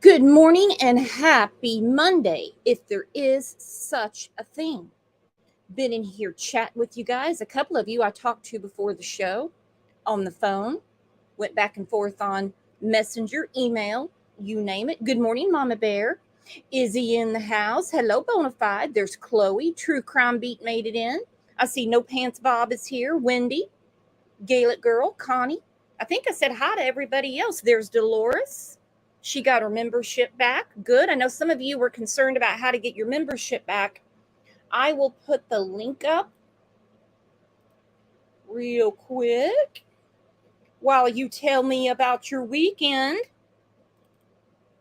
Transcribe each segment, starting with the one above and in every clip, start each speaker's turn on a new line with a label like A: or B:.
A: Good morning and happy Monday, if there is such a thing. Been in here chatting with you guys. A couple of you I talked to before the show on the phone, went back and forth on Messenger, email, you name it. Good morning, Mama Bear. Izzy in the house. Hello, Bonafide. There's Chloe. True Crime Beat made it in. I see No Pants Bob is here. Wendy, Gaelic Girl, Connie. I think I said hi to everybody else. There's Dolores. She got her membership back. Good. I know some of you were concerned about how to get your membership back. I will put the link up real quick while you tell me about your weekend.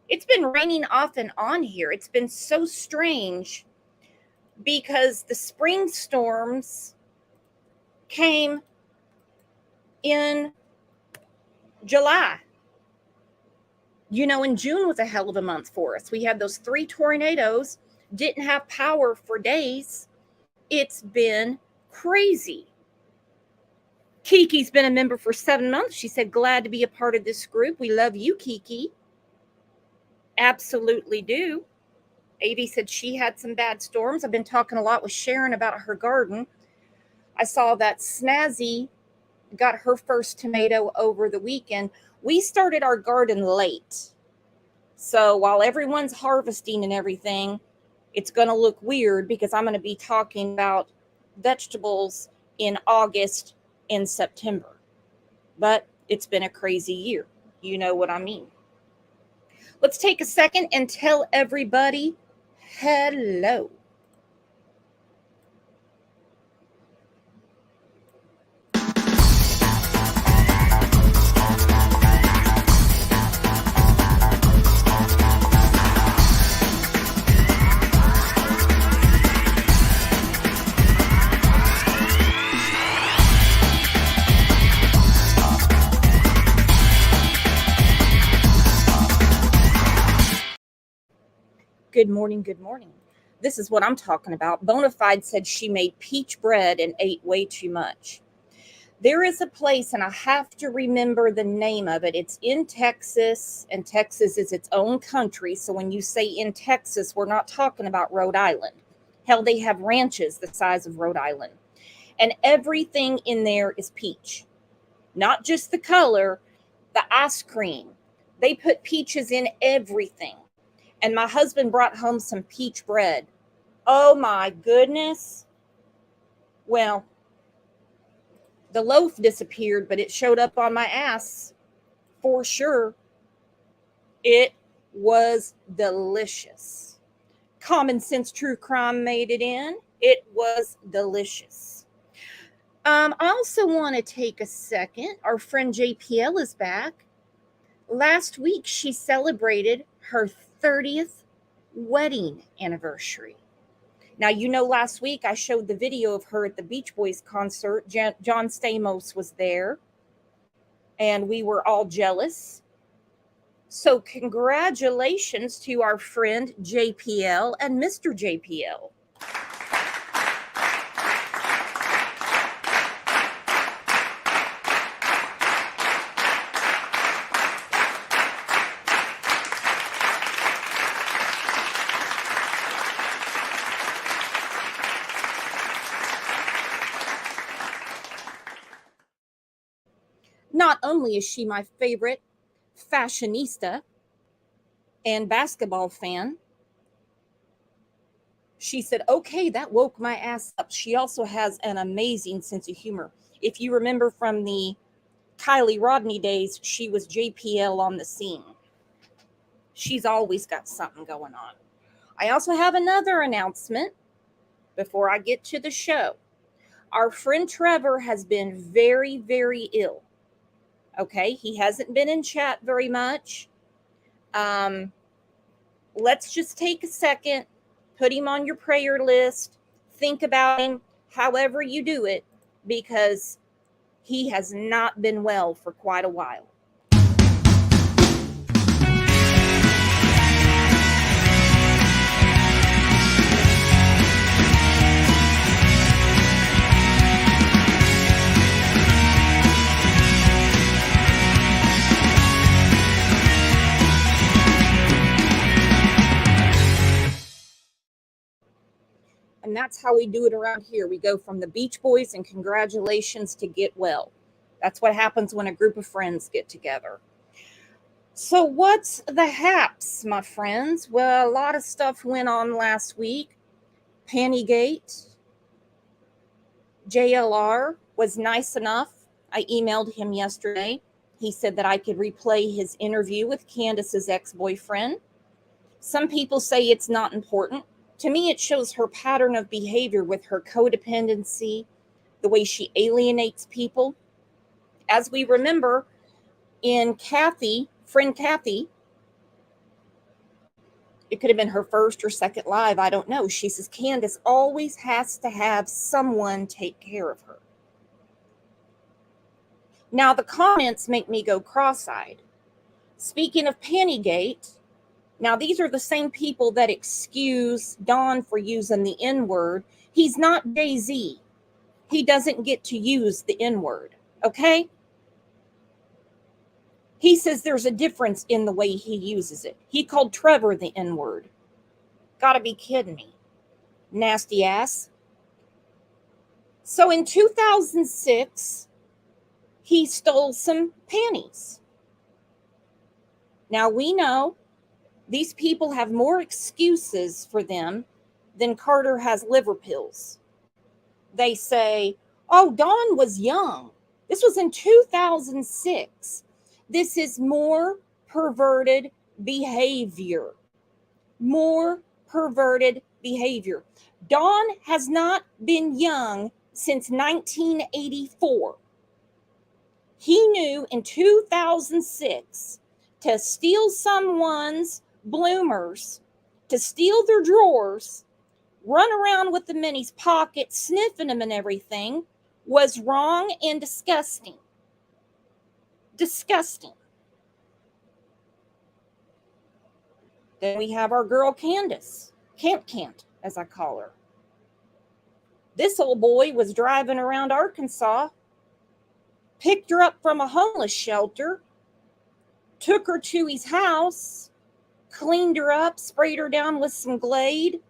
A: It's been raining off and on here. It's been so strange because the spring storms came in July. You know, and June was a hell of a month for us. We had those 3 tornadoes, didn't have power for days. It's been crazy. Kiki's been a member for 7 months. She said, glad to be a part of this group. We love you, Kiki. Absolutely do. Avi said she had some bad storms. I've been talking a lot with Sharon about her garden. I saw that Snazzy got her first tomato over the weekend. We started our garden late. So while everyone's harvesting and everything, it's going to look weird because I'm going to be talking about vegetables in August and September. But it's been a crazy year. You know what I mean. Let's take a second and tell everybody hello. Good morning, good morning. This is what I'm talking about. Bonafide said she made peach bread and ate way too much. There is a place, and I have to remember the name of it. It's in Texas, and Texas is its own country. So when you say in Texas, we're not talking about Rhode Island. Hell, they have ranches the size of Rhode Island. And everything in there is peach. Not just the color, the ice cream. They put peaches in everything. And my husband brought home some peach bread. Oh my goodness. Well, the loaf disappeared, but it showed up on my ass for sure. It was delicious. Common Sense True Crime made it in. It was delicious. I also want to take a second. Our friend JPL is back. Last week, she celebrated her 30th wedding anniversary. Now, you know, last week I showed the video of her at the Beach Boys concert. John Stamos was there, and we were all jealous. So congratulations to our friend JPL and Mr. JPL. Not only is she my favorite fashionista and basketball fan, she said, okay, that woke my ass up. She also has an amazing sense of humor. If you remember from the Kylie Rodney days, she was JPL on the scene. She's always got something going on. I also have another announcement before I get to the show. Our friend Trevor has been very, very ill. Okay, he hasn't been in chat very much. Let's just take a second, put him on your prayer list, think about him, however you do it, because he has not been well for quite a while. And that's how we do it around here. We go from the Beach Boys and congratulations to get well. That's what happens when a group of friends get together. So what's the haps, my friends? Well, a lot of stuff went on last week. Pantygate. JLR was nice enough. I emailed him yesterday. He said that I could replay his interview with Candace's ex-boyfriend. Some people say it's not important. To me, it shows her pattern of behavior with her codependency, the way she alienates people. As we remember in friend Kathy, it could have been her first or second live, I don't know. She says Candace always has to have someone take care of her. Now, the comments make me go cross-eyed. Speaking of Pantygate, now, these are the same people that excuse Don for using the N-word. He's not Jay-Z. He doesn't get to use the N-word, okay? He says there's a difference in the way he uses it. He called Trevor the N-word. Gotta be kidding me. Nasty ass. So in 2006, he stole some panties. Now, we know these people have more excuses for them than Carter has liver pills. They say, oh, Dawn was young. This was in 2006. This is more perverted behavior. More perverted behavior. Dawn has not been young since 1984. He knew in 2006 to steal someone's bloomers, to steal their drawers, run around with them in his pocket, sniffing them and everything, was wrong and disgusting. Disgusting. Then we have our girl Candace, Cant, as I call her. This old boy was driving around Arkansas, picked her up from a homeless shelter, took her to his house, cleaned her up, sprayed her down with some Glade,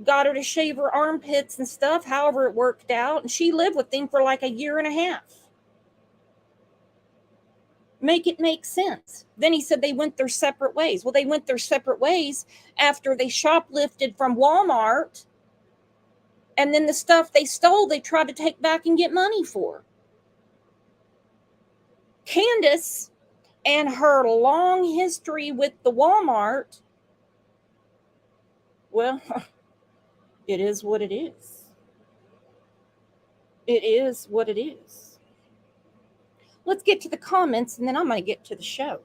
A: got her to shave her armpits and stuff, however it worked out, and she lived with him for like a year and a half. Make it make sense. Then he said they went their separate ways. Well, they went their separate ways after they shoplifted from Walmart, and then the stuff they stole, they tried to take back and get money for. Candace and her long history with the Walmart, well, it is what it is. It is what it is. Let's get to the comments and then I'm going to get to the show.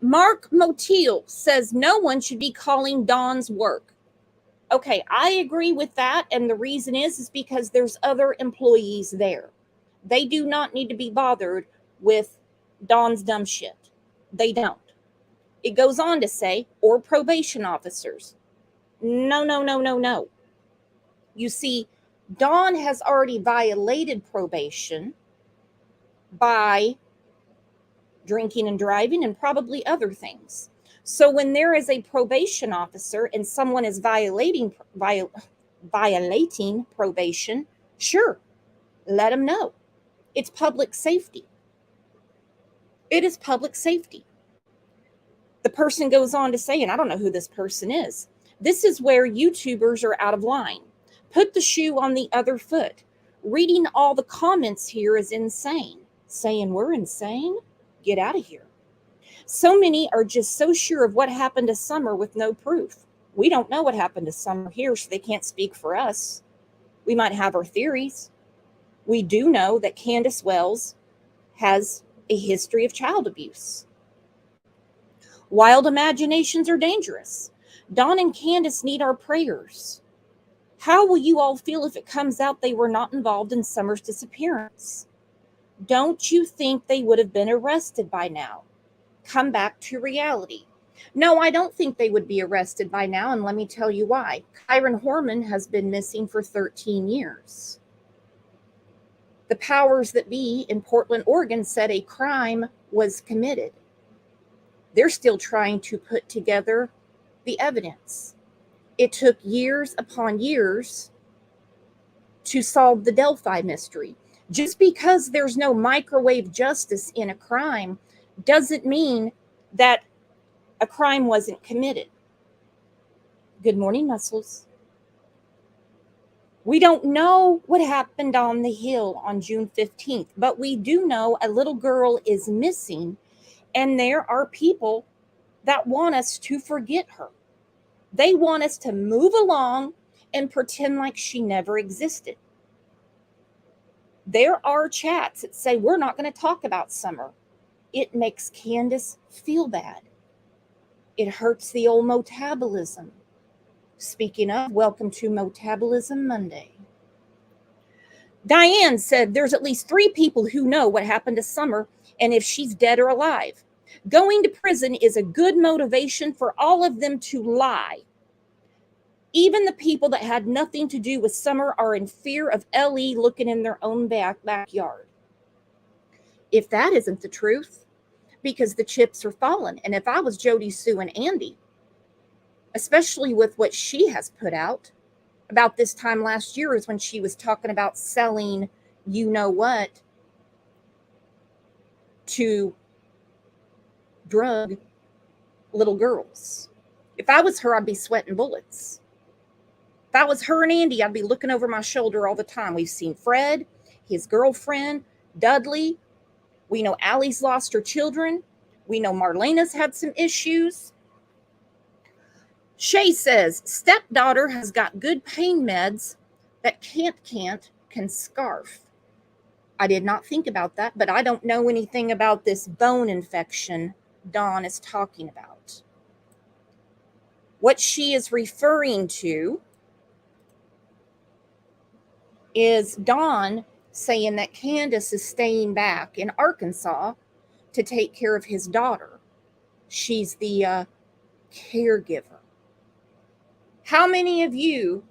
A: Mark Motil says no one should be calling Dawn's work. Okay, I agree with that. And the reason is because there's other employees there. They do not need to be bothered with Dawn's dumb shit. They don't. It goes on to say, or probation officers. No, no, no, no, no. You see, Dawn has already violated probation by drinking and driving and probably other things. So when there is a probation officer and someone is violating probation, sure, let them know. It's public safety. It is public safety. The person goes on to say, and I don't know who this person is, this is where YouTubers are out of line. Put the shoe on the other foot. Reading all the comments here is insane. Saying we're insane? Get out of here. So many are just so sure of what happened to Summer with no proof. We don't know what happened to Summer here, so they can't speak for us. We might have our theories. We do know that Candace Wells has a history of child abuse. Wild imaginations are dangerous. Dawn and Candace need our prayers. How will you all feel if it comes out they were not involved in Summer's disappearance? Don't you think they would have been arrested by now? Come back to reality. No, I don't think they would be arrested by now, and let me tell you why. Kyron Horman has been missing for 13 years. The powers that be in Portland, Oregon said a crime was committed. They're still trying to put together the evidence. It took years upon years to solve the Delphi mystery. Just because there's no microwave justice in a crime doesn't mean that a crime wasn't committed. Good morning, muscles. We don't know what happened on the Hill on June 15th, but we do know a little girl is missing, and there are people that want us to forget her. They want us to move along and pretend like she never existed. There are chats that say we're not going to talk about Summer. It makes Candace feel bad. It hurts the old Mo-tabolism. Speaking of, welcome to Mo-tabolism Monday. Diane said there's at least 3 people who know what happened to Summer and if she's dead or alive. Going to prison is a good motivation for all of them to lie. Even the people that had nothing to do with Summer are in fear of LE looking in their own backyard. If that isn't the truth, because the chips are falling. And if I was Jody, Sue, and Andy, especially with what she has put out, about this time last year is when she was talking about selling you know what to drug little girls. If I was her, I'd be sweating bullets. If I was her and Andy, I'd be looking over my shoulder all the time. We've seen Fred, his girlfriend, Dudley. We know Allie's lost her children. We know Marlena's had some issues. Shay says, stepdaughter has got good pain meds that can scarf. I did not think about that, but I don't know anything about this bone infection Dawn is talking about. What she is referring to is Dawn saying that Candus is staying back in Arkansas to take care of his daughter. She's the caregiver. How many of you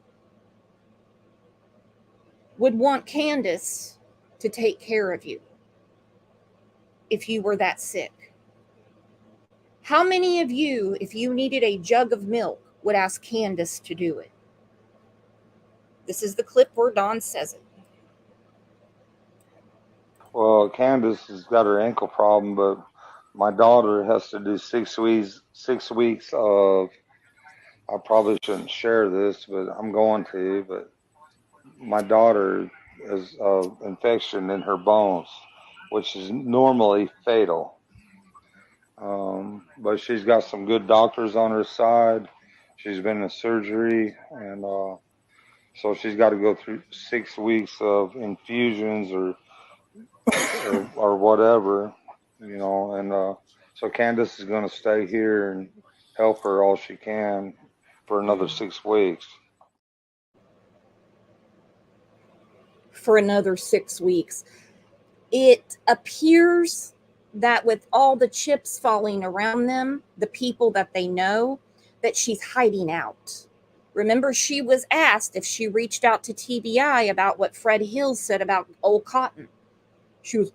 A: would want Candus to take care of you if you were that sick? How many of you, if you needed a jug of milk, would ask Candus to do it? This is the clip where Dawn says it.
B: Well, Candace has got her ankle problem, but My daughter has to do 6 weeks. 6 weeks of. I probably shouldn't share this, but I'm going to. But my daughter has infection in her bones, which is normally fatal. But she's got some good doctors on her side. She's been in surgery, and so she's got to go through 6 weeks of infusions or whatever, And so Candace is going to stay here and help her all she can for another 6 weeks.
A: For another 6 weeks. It appears that with all the chips falling around them, the people that they know, that she's hiding out. Remember, she was asked if she reached out to TBI about what Fred Hill said about old Cotton. She was,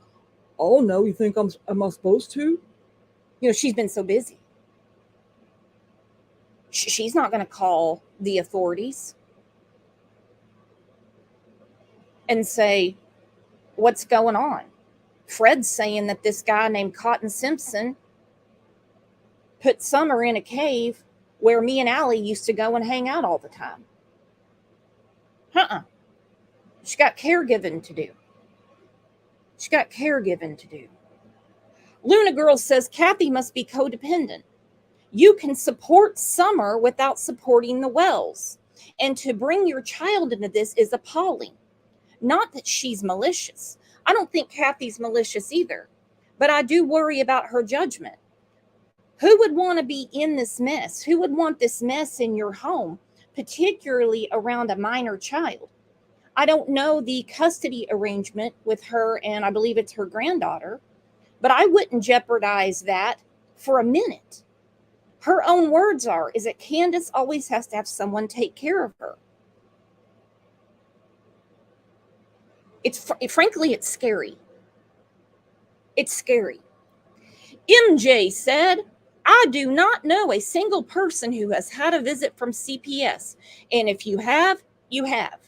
A: oh no, you think am I supposed to? She's been so busy. She's not going to call the authorities and say, what's going on? Fred's saying that this guy named Cotton Simpson put Summer in a cave where me and Allie used to go and hang out all the time. She got caregiving to do. Luna Girl says Kathy must be codependent. You can support Summer without supporting the Wells. And to bring your child into this is appalling. Not that she's malicious. I don't think Kathy's malicious either. But I do worry about her judgment. Who would want to be in this mess? Who would want this mess in your home, particularly around a minor child? I don't know the custody arrangement with her, and I believe it's her granddaughter, but I wouldn't jeopardize that for a minute. Her own words is that Candus always has to have someone take care of her. Frankly, it's scary. It's scary. MJ said, I do not know a single person who has had a visit from CPS. And if you have, you have.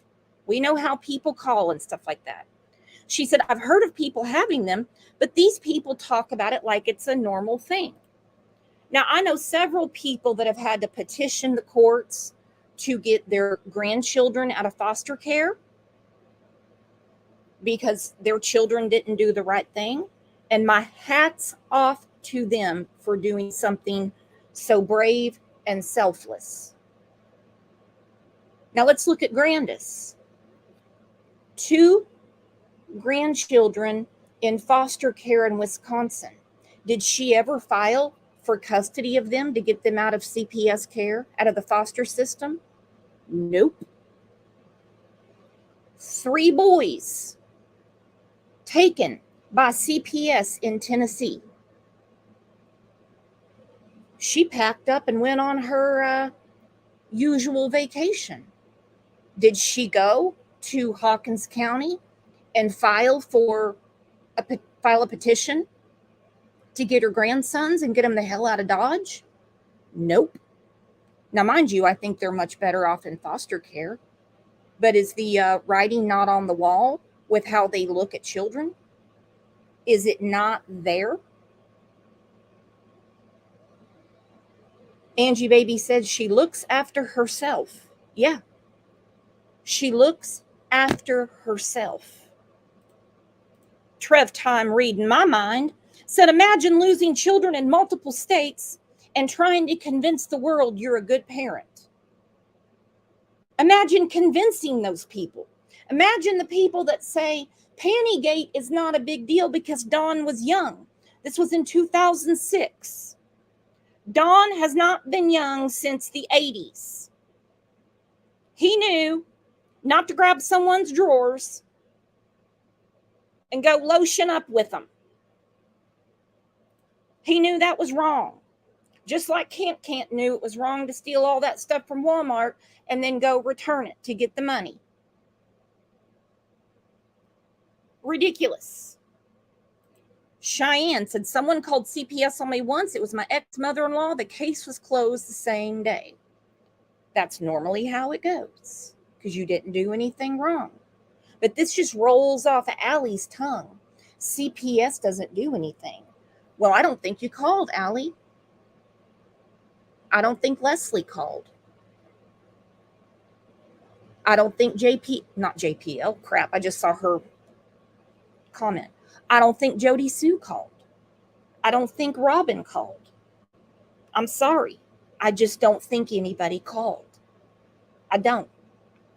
A: We know how people call and stuff like that. She said, I've heard of people having them, but these people talk about it like it's a normal thing. Now, I know several people that have had to petition the courts to get their grandchildren out of foster care because their children didn't do the right thing. And my hat's off to them for doing something so brave and selfless. Now let's look at Candus. 2 grandchildren in foster care in Wisconsin. Did she ever file for custody of them to get them out of CPS care, out of the foster system? Nope. 3 boys taken by CPS in Tennessee. She packed up and went on her usual vacation. Did she go to Hawkins County and file a petition to get her grandsons and get them the hell out of Dodge? Nope. Now, mind you, I think they're much better off in foster care. But is the writing not on the wall with how they look at children? Is it not there? Angie Baby said she looks after herself. Yeah. She looks after herself. Trev Time reading my mind said, imagine losing children in multiple states and trying to convince the world you're a good parent. Imagine convincing those people. Imagine the people that say Pantygate is not a big deal because Don was young. This was in 2006. Don has not been young since the 80s. He knew not to grab someone's drawers and go lotion up with them. He knew that was wrong. Just like Kent knew it was wrong to steal all that stuff from Walmart and then go return it to get the money. Ridiculous. Cheyenne said, someone called CPS on me once. It was my ex-mother-in-law. The case was closed the same day. That's normally how it goes because you didn't do anything wrong. But this just rolls off of Allie's tongue. CPS doesn't do anything. Well, I don't think you called, Allie. I don't think Leslie called. I don't think not JP, oh crap, I just saw her comment. I don't think Jody Sue called. I don't think Robin called. I'm sorry. I just don't think anybody called. I don't.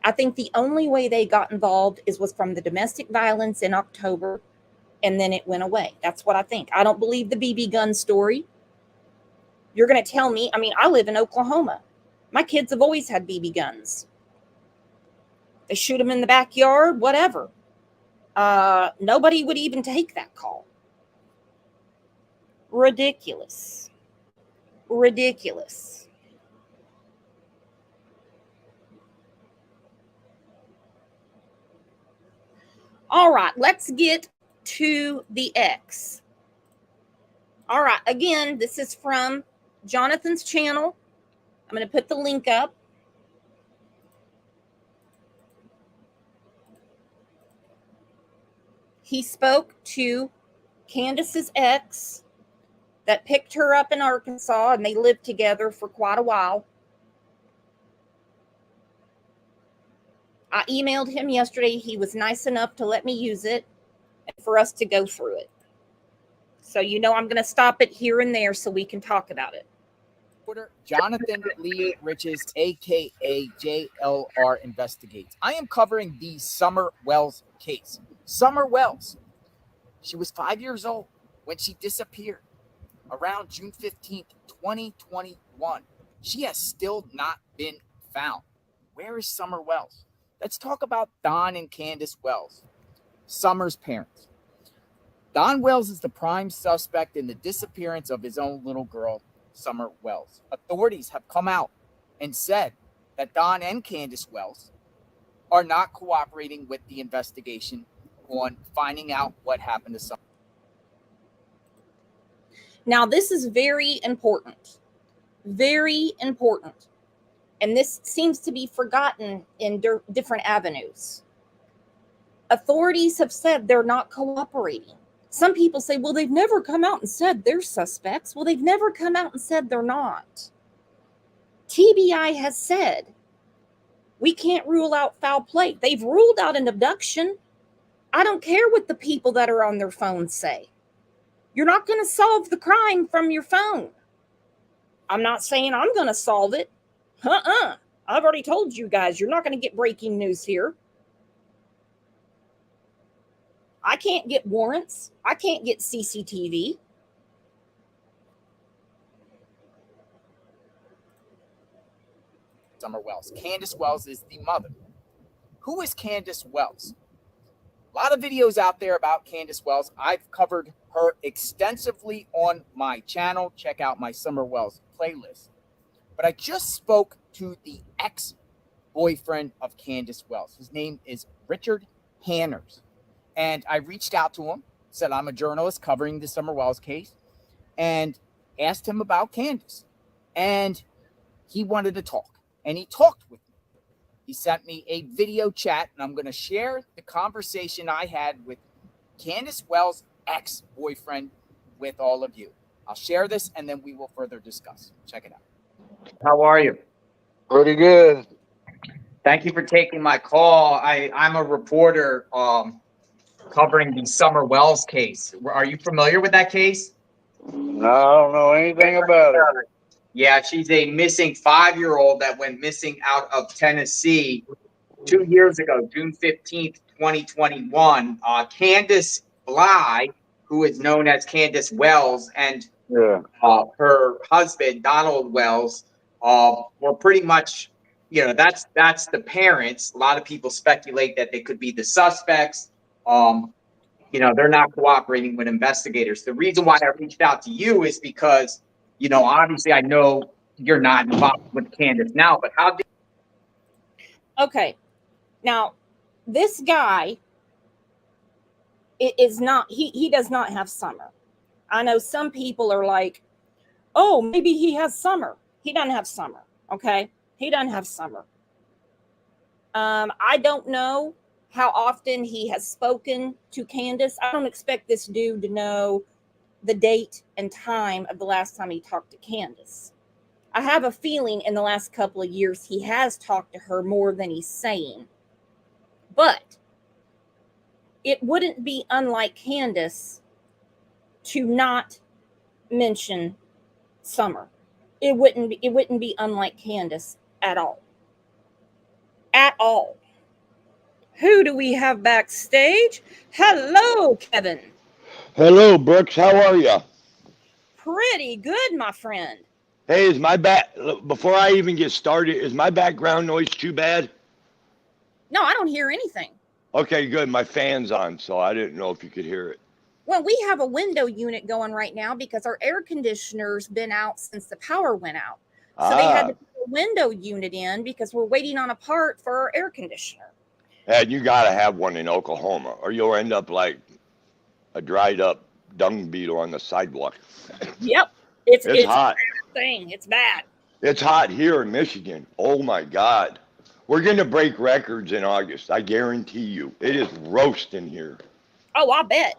A: I think the only way they got involved was from the domestic violence in October, and then it went away. That's what I think. I don't believe the BB gun story. You're going to tell me, I mean, I live in Oklahoma. My kids have always had BB guns. They shoot them in the backyard, whatever. Nobody would even take that call. Ridiculous. Ridiculous. All right, let's get to the X. All right, again, this is from Jonathan's channel. I'm going to put the link up. He spoke to Candace's ex that picked her up in Arkansas, and they lived together for quite a while. I emailed him yesterday. He was nice enough to let me use it and for us to go through it. So, I'm going to stop it here and there so we can talk about it.
C: Jonathan Lee Riches, a.k.a. JLR Investigates. I am covering the Summer Wells case. Summer Wells, she was 5 years old when she disappeared around June 15th, 2021. She has still not been found. Where is Summer Wells? Let's talk about Don and Candace Wells, Summer's parents. Don Wells is the prime suspect in the disappearance of his own little girl, Summer Wells. Authorities have come out and said that Don and Candace Wells are not cooperating with the investigation on finding out what happened to Summer.
A: Now, this is very important. Very important. And this seems to be forgotten in different avenues. Authorities have said they're not cooperating. Some people say, well, they've never come out and said they're suspects. Well, they've never come out and said they're not. TBI has said we can't rule out foul play. They've ruled out an abduction. I don't care what the people that are on their phones say. You're not going to solve the crime from your phone. I'm not saying I'm going to solve it. I've already told you guys, you're not going to get breaking news here. I can't get warrants. I can't get CCTV.
C: Summer Wells. Candace Wells is the mother. Who is Candace Wells? A lot of videos out there about Candace Wells. I've covered her extensively on my channel. Check out my Summer Wells playlist. But I just spoke to the ex-boyfriend of Candace Wells. His name is Richard Hanners. And I reached out to him, said I'm a journalist covering the Summer Wells case, and asked him about Candace. And he wanted to talk. And he talked with me. He sent me a video chat, and I'm going to share the conversation I had with Candace Wells' ex-boyfriend with all of you. I'll share this, and then we will further discuss. Check it out.
D: How are you?
B: Pretty good.
D: Thank you for taking my call. I'm a reporter covering the Summer Wells case. Are you familiar with that case?
B: No, I don't know anything about it.
D: Yeah, she's a missing 5-year-old that went missing out of Tennessee 2 years ago, June 15th, 2021. Candace Bly, who is known as Candace Wells, and her husband, Donald Wells, were pretty much, that's the parents. A lot of people speculate that they could be the suspects. They're not cooperating with investigators. The reason why I reached out to you is because, obviously I know you're not involved with Candace now, but how did...
A: Okay. Now, this guy is not, he does not have Summer. I know some people are like, oh, maybe he has Summer. He doesn't have Summer. Okay. He doesn't have Summer. I don't know how often he has spoken to Candace. I don't expect this dude to know the date and time of the last time he talked to Candace. I have a feeling in the last couple of years he has talked to her more than he's saying. But it wouldn't be unlike Candace to not mention Summer. It wouldn't be unlike Candace at all. At all. Who do we have backstage? Hello, Kevin.
E: Hello, Brooks. How are you?
A: Pretty good, my friend.
E: Hey, before I even get started, is my background noise too bad?
A: No, I don't hear anything.
E: Okay, good. My fan's on, so I didn't know if you could hear it.
A: Well, we have a window unit going right now because our air conditioner's been out since the power went out. So they had to put a window unit in because we're waiting on a part for our air conditioner.
E: And you got to have one in Oklahoma, or you'll end up like a dried up dung beetle on the sidewalk.
A: Yep. It's
E: hot.
A: A bad thing. It's bad.
E: It's hot here in Michigan. Oh, my God. We're going to break records in August. I guarantee you. It is roasting here.
A: Oh, I bet.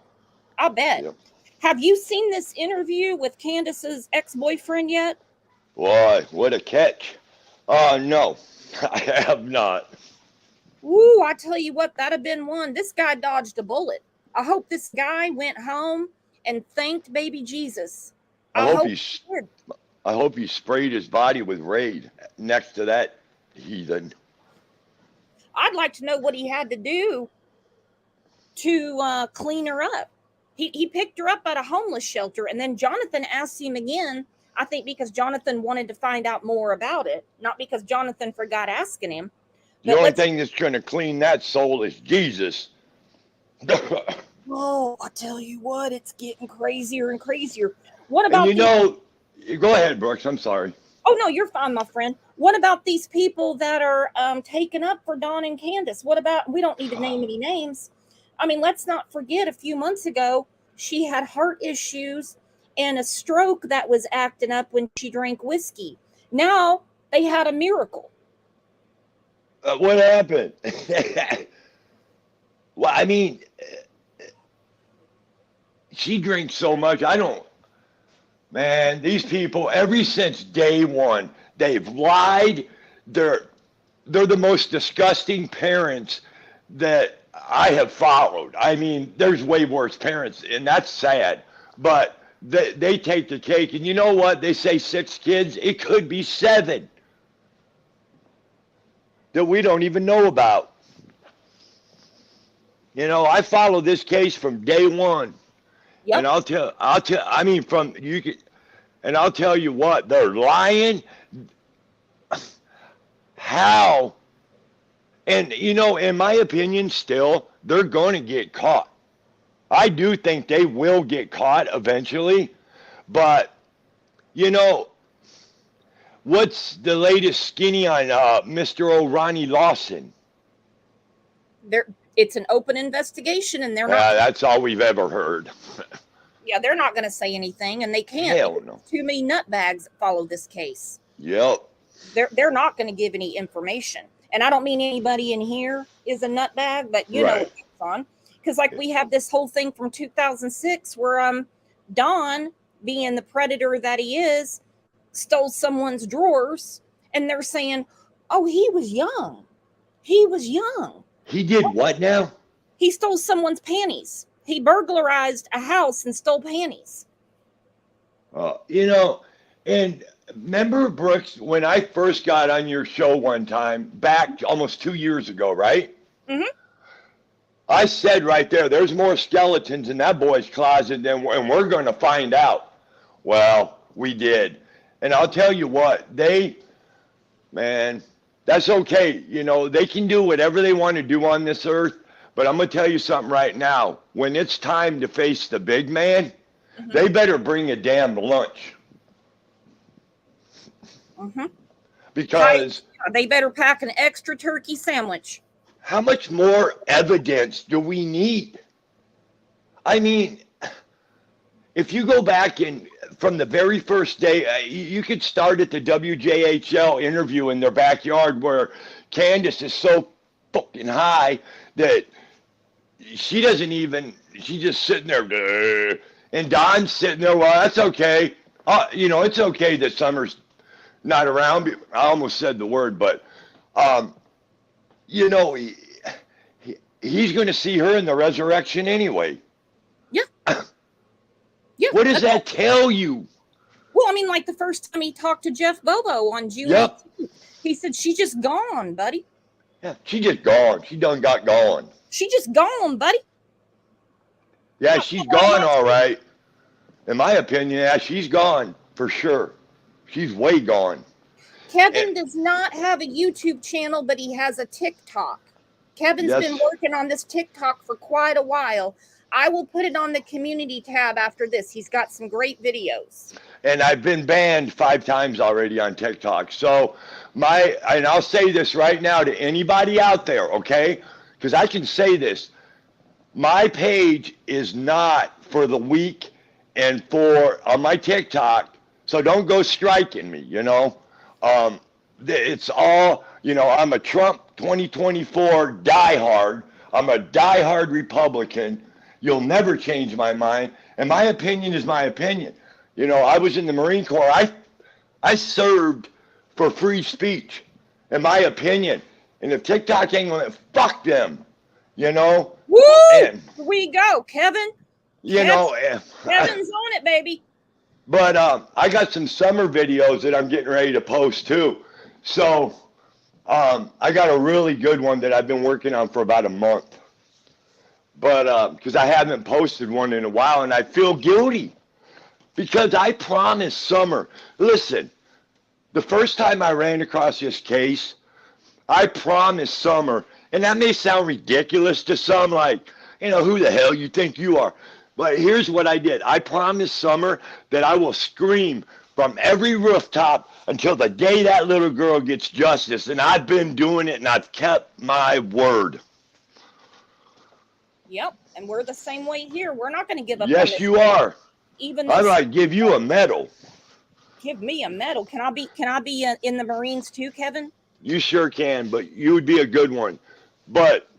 E: Yep.
A: Have you seen this interview with Candace's ex-boyfriend yet?
E: Boy, what a catch. No, I have not.
A: Ooh, I tell you what, that'd have been one. This guy dodged a bullet. I hope this guy went home and thanked baby Jesus.
E: I hope he sprayed his body with Raid next to that heathen.
A: I'd like to know what he had to do to clean her up. He picked her up at a homeless shelter, and then Jonathan asked him again, I think because Jonathan wanted to find out more about it, not because Jonathan forgot asking him.
E: The only thing that's going to clean that soul is Jesus.
A: Oh, I tell you what, it's getting crazier and crazier. What about
E: go ahead, Brooks. I'm sorry.
A: Oh, no, you're fine, my friend. What about these people that are taken up for Dawn and Candace? What about, we don't need to name any names. I mean, let's not forget a few months ago, she had heart issues and a stroke that was acting up when she drank whiskey. Now they had a miracle.
E: What happened? Well, I mean, she drinks so much. Man, these people, ever since day one, they've lied. They're the most disgusting parents that I have followed. I mean, there's way worse parents, and that's sad. But they take the cake. And you know what? They say 6 kids. It could be 7 that we don't even know about. You know, I follow this case from day one. Yep. And I'll tell you what, they're lying. How? And, you know, in my opinion, still, they're going to get caught. I do think they will get caught eventually. But, you know, what's the latest skinny on Mr. O'Ronnie Lawson?
A: It's an open investigation, and they're not.
E: That's all we've ever heard.
A: Yeah, they're not going to say anything, and they can't.
E: Hell no.
A: Too many nutbags follow this case.
E: Yep.
A: They're not going to give any information. And I don't mean anybody in here is a nutbag, but you know what goes on. Because like we have this whole thing from 2006 where Don, being the predator that he is, stole someone's drawers, and they're saying, oh, he was young. He was young.
E: He did what now?
A: He stole someone's panties. He burglarized a house and stole panties.
E: You know, and remember, Brooks, when I first got on your show one time, back almost 2 years ago, right? Mm-hmm. I said right there's more skeletons in that boy's closet and we're going to find out. Well, we did. And I'll tell you what, that's okay. You know, they can do whatever they want to do on this earth. But I'm going to tell you something right now. When it's time to face the big man, they better bring a damn lunch. Mm-hmm. Because
A: they better pack an extra turkey sandwich.
E: How much more evidence do we need? I mean, if you go back from the very first day, you could start at the WJHL interview in their backyard where Candus is so fucking high that she's just sitting there And Don's sitting there, well, that's okay. You know, it's okay that Summer's not around. I almost said the word, but, you know, he's going to see her in the resurrection anyway.
A: Yeah. Yeah.
E: What does that tell you?
A: Well, I mean, like the first time he talked to Jeff Bobo on June 18th, he said, she's just gone, buddy.
E: Yeah, she just gone. She done got gone.
A: She just gone, buddy.
E: Yeah, she's gone, all right. In my opinion, yeah, she's gone for sure. She's way gone.
A: Kevin does not have a YouTube channel, but he has a TikTok. Kevin's been working on this TikTok for quite a while. I will put it on the community tab after this. He's got some great videos.
E: And I've been banned 5 times already on TikTok. So and I'll say this right now to anybody out there, okay? Because I can say this. My page is not for the weak and on my TikTok. So don't go striking me, you know? It's all, you know, I'm a Trump 2024 diehard. I'm a diehard Republican. You'll never change my mind. And my opinion is my opinion. You know, I was in the Marine Corps. I served for free speech, in my opinion. And if TikTok ain't going to, fuck them, you know?
A: Woo! Here we go, Kevin.
E: You know.
A: Kevin's on it, baby.
E: But I got some summer videos that I'm getting ready to post too. So I got a really good one that I've been working on for about a month. But because I haven't posted one in a while, and I feel guilty because I promised Summer. Listen, the first time I ran across this case, I promised Summer, and that may sound ridiculous to some, like, you know, who the hell you think you are? But here's what I did. I promised Summer that I will scream from every rooftop until the day that little girl gets justice. And I've been doing it, and I've kept my word.
A: Yep, and we're the same way here. We're not going to give up.
E: Yes, you are.
A: Even
E: I'd like to give you a medal.
A: Give me a medal. Can I be in the Marines too, Kevin?
E: You sure can, but you would be a good one. But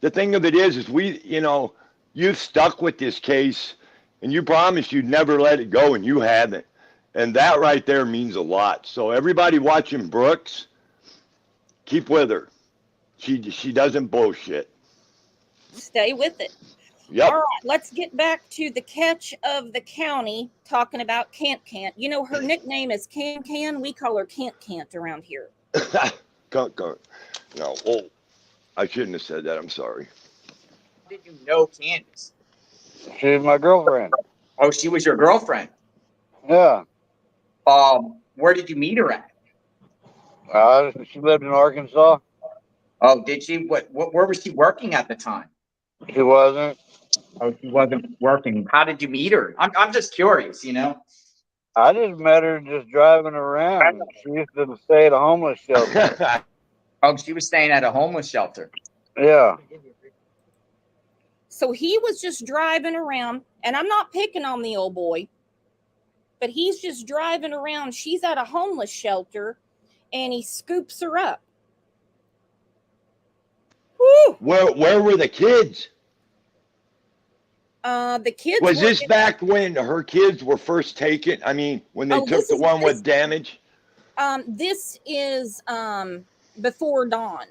E: the thing of it is we, you know, you've stuck with this case, and you promised you'd never let it go, and you haven't. And that right there means a lot. So everybody watching Brooks, keep with her. She doesn't bullshit.
A: Stay with it.
E: Yep.
A: All right, let's get back to the catch of the county, talking about Can't. You know, her nickname is Can. We call her Can't around here.
E: No, well, I shouldn't have said that. I'm sorry.
D: Did you know Candace?
F: She's my girlfriend.
D: Oh, she was your girlfriend.
F: Yeah.
D: Where did you meet her at?
F: She lived in Arkansas.
D: Oh, did she? Where was she working at the time?
F: She wasn't.
D: Oh, she wasn't working. How did you meet her? I'm just curious, you know.
F: I just met her just driving around. She used to stay at a homeless shelter.
D: Oh, she was staying at a homeless shelter.
F: Yeah.
A: So he was just driving around, and I'm not picking on the old boy, but he's just driving around. She's at a homeless shelter, and he scoops her up. Woo!
E: Where were the kids?
A: The kids
E: was this back when her kids were first taken? I mean, when they took the one with damage?
A: This is before Dawn.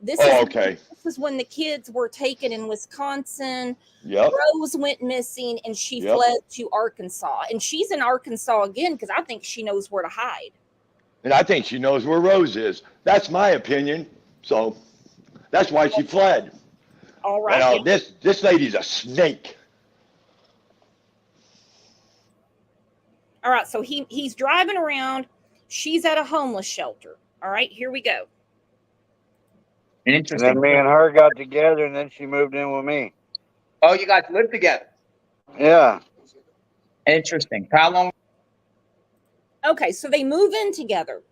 E: Okay.
A: This is when the kids were taken in Wisconsin.
E: Yep.
A: Rose went missing, and she fled to Arkansas. And she's in Arkansas again because I think she knows where to hide.
E: And I think she knows where Rose is. That's my opinion. So that's why she fled.
A: All right.
E: This lady's a snake.
A: All right, so he's driving around. She's at a homeless shelter. All right, here we go.
D: Interesting.
F: And then me and her got together, and then she moved in with me.
D: Oh, you guys lived together?
F: Yeah.
D: Interesting. How long?
A: Okay, so they move in together.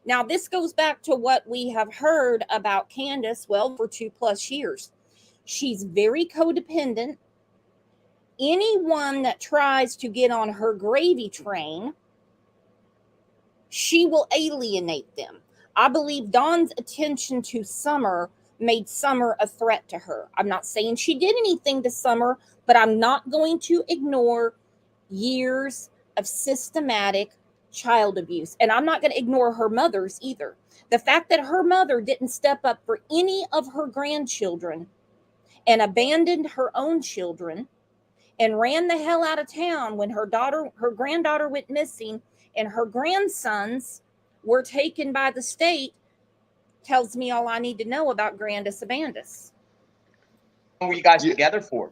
A: Now, this goes back to what we have heard about Candace, well, for 2+ years. She's very codependent. Anyone that tries to get on her gravy train, she will alienate them. I believe Dawn's attention to Summer made Summer a threat to her. I'm not saying she did anything to Summer, but I'm not going to ignore years of systematic child abuse. And I'm not going to ignore her mother's either. The fact that her mother didn't step up for any of her grandchildren and abandoned her own children and ran the hell out of town when her granddaughter went missing and her grandsons were taken by the state tells me all I need to know about Grandis Abandus.
D: How long were you guys together for?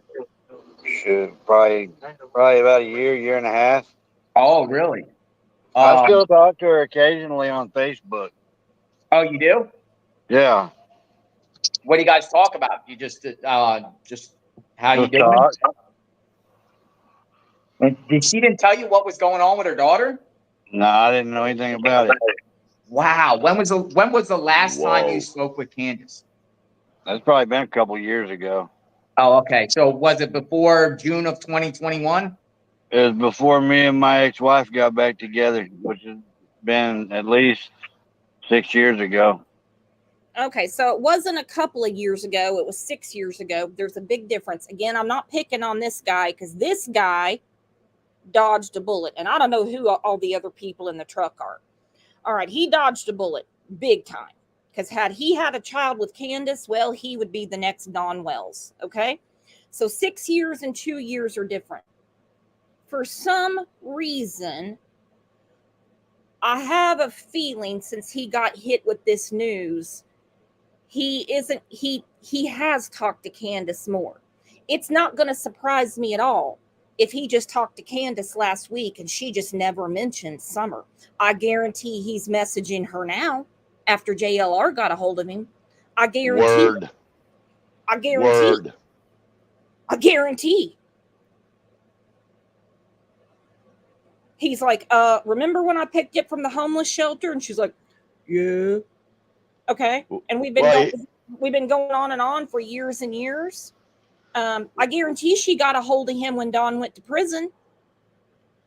F: Shit, probably about a year and a half.
D: Oh, really?
F: I still talk to her occasionally on Facebook.
D: Oh, you do?
F: Yeah.
D: What do you guys talk about? You just how you
F: Just
D: doing?
F: talk.
D: And she didn't tell you what was going on with her daughter?
F: No, I didn't know anything about it.
D: Wow. When was the last time you
E: Whoa.
D: spoke with Candace?
F: That's probably been a couple years ago.
D: Oh, okay. So was it before June of 2021?
F: It was before me and my ex-wife got back together, which has been at least 6 years ago.
A: Okay, so it wasn't a couple of years ago, it was 6 years ago. There's a big difference. Again, I'm not picking on this guy because this guy dodged a bullet, and I don't know who all the other people in the truck are. All right, he dodged a bullet big time because had he had a child with Candace, well, he would be the next Don Wells. Okay, so 6 years and 2 years are different. For some reason, I have a feeling since he got hit with this news, he has talked to Candace more. It's not going to surprise me at all if he just talked to Candace last week and she just never mentioned Summer. I guarantee he's messaging her now after JLR got a hold of him. I guarantee.
E: Word.
A: I guarantee.
E: Word.
A: I guarantee. He's like, remember when I picked you up from the homeless shelter? And she's like, yeah. Okay. And we've been going on and on for years and years. I guarantee she got a hold of him when Don went to prison.